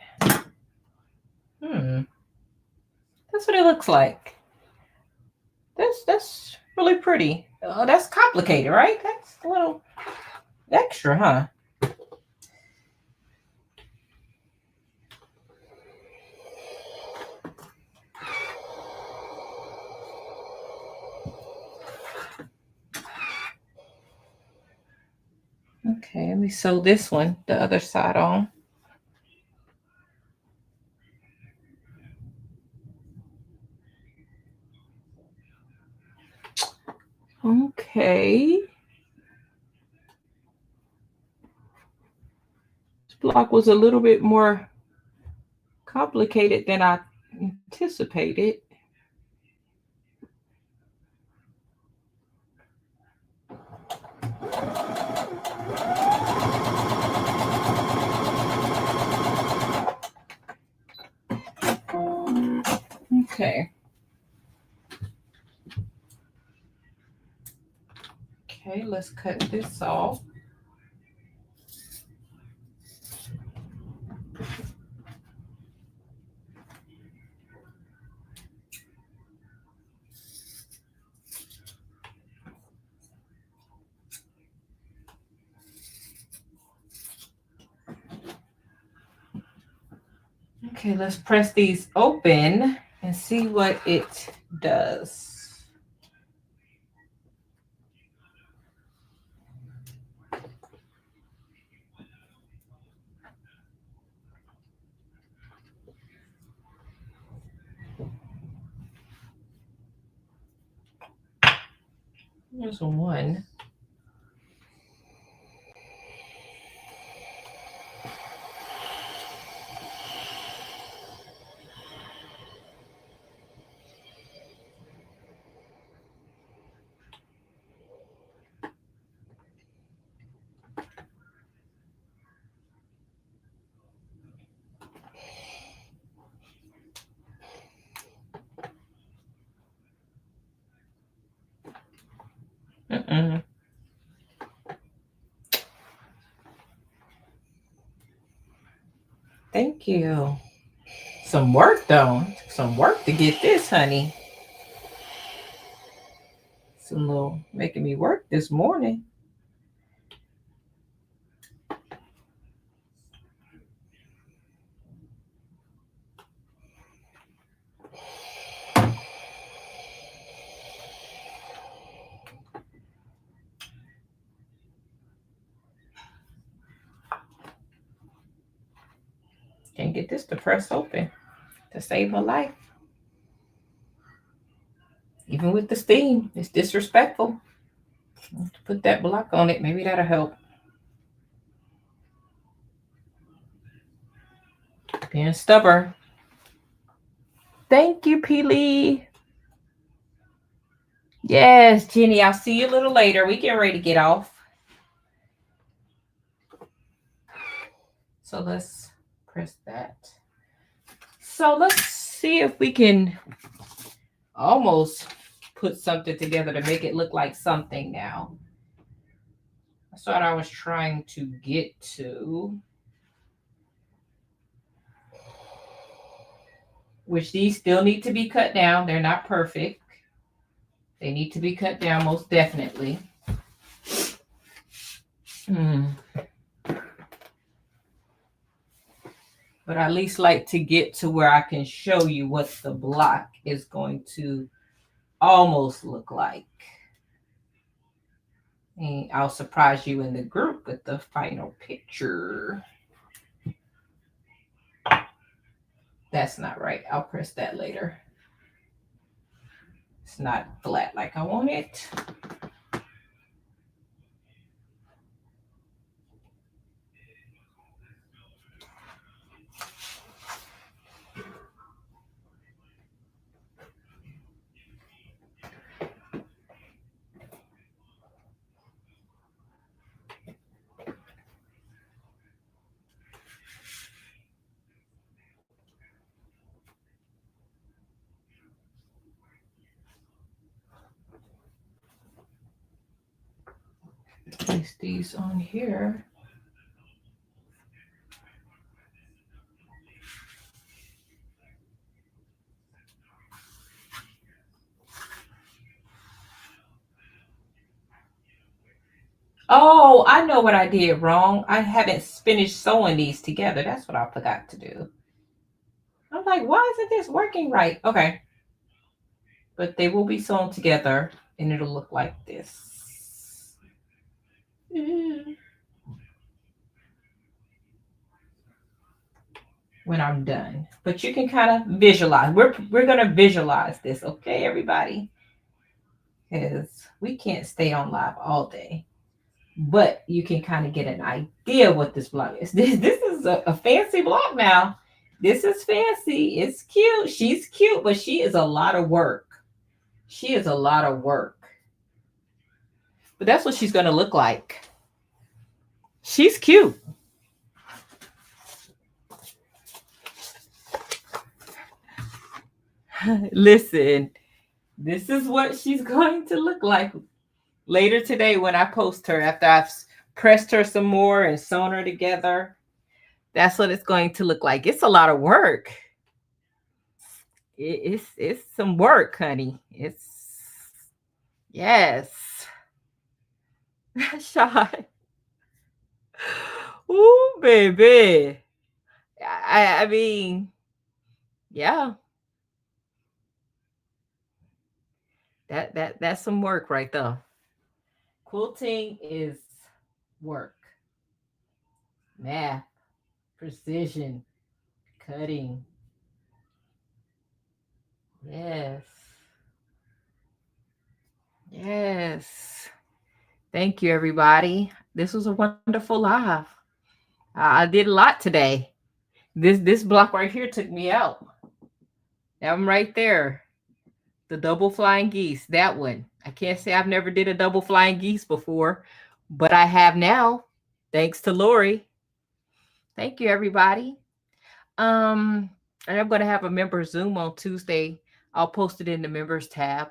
That's what it looks like. That's really pretty. Oh, that's complicated, right? That's a little extra, huh? Okay, let me sew this one, the other side on. Okay. This block was a little bit more complicated than I anticipated. Okay. Okay, let's cut this off. Okay, let's press these open and see what it does. There's one. Thank you. Some work though. Some work to get this, honey. It's a little making me work this morning. Can't get this to press open to save her life. Even with the steam, it's disrespectful. Put that block on it. Maybe that'll help. Being stubborn. Thank you, Peely. Yes, Jenny, I'll see you a little later. We get ready to get off. So let's press that. So let's see if we can almost put something together to make it look like something now. That's what I was trying to get to. Which these still need to be cut down. They're not perfect. They need to be cut down most definitely. But I at least like to get to where I can show you what the block is going to almost look like. And I'll surprise you in the group with the final picture. That's not right. I'll press that later. It's not flat like I want it. Place these on here. Oh, I know what I did wrong. I haven't finished sewing these together. That's what I forgot to do. I'm like, why isn't this working right? Okay. But they will be sewn together and it'll look like this. When I'm done. But you can kind of visualize. We're going to visualize this, okay, everybody? Because we can't stay on live all day. But you can kind of get an idea what this block is. This is a fancy block now. This is fancy. It's cute. She's cute, but she is a lot of work. She is a lot of work. But that's what she's going to look like. She's cute. Listen, this is what she's going to look like later today when I post her after I've pressed her some more and sewn her together. That's what it's going to look like. It's a lot of work. It's some work, honey. It's, yes. Shot. Ooh, baby. I mean, yeah. That's some work right there. Quilting is work. Math, precision, cutting. Yes. Yes. Thank you, everybody. This was a wonderful live. I did a lot today. This block right here took me out. I'm right there. The double flying geese, that one. I can't say I've never did a double flying geese before, but I have now, thanks to Lori. Thank you, everybody. And I'm going to have a member Zoom on Tuesday. I'll post it in the members tab.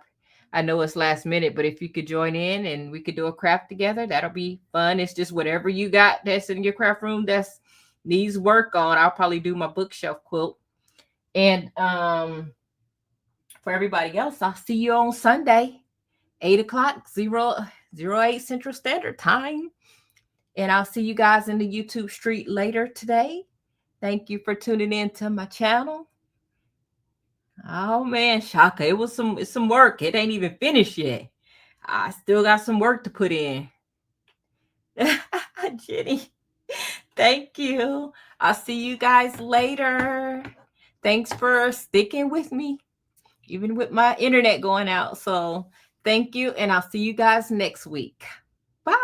I know it's last minute, but if you could join in and we could do a craft together, that'll be fun. It's just whatever you got that's in your craft room that's needs work on. I'll probably do my bookshelf quilt. And for everybody else, I'll see you on Sunday, 8 o'clock, 08 Central Standard Time. And I'll see you guys in the YouTube street later today. Thank you for tuning in to my channel. Oh man, Shaka, it's some work. It ain't even finished yet. I still got some work to put in. Jenny, thank you. I'll see you guys later. Thanks for sticking with me, even with my internet going out. So thank you, and I'll see you guys next week. Bye.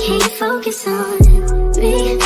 Can't focus on me.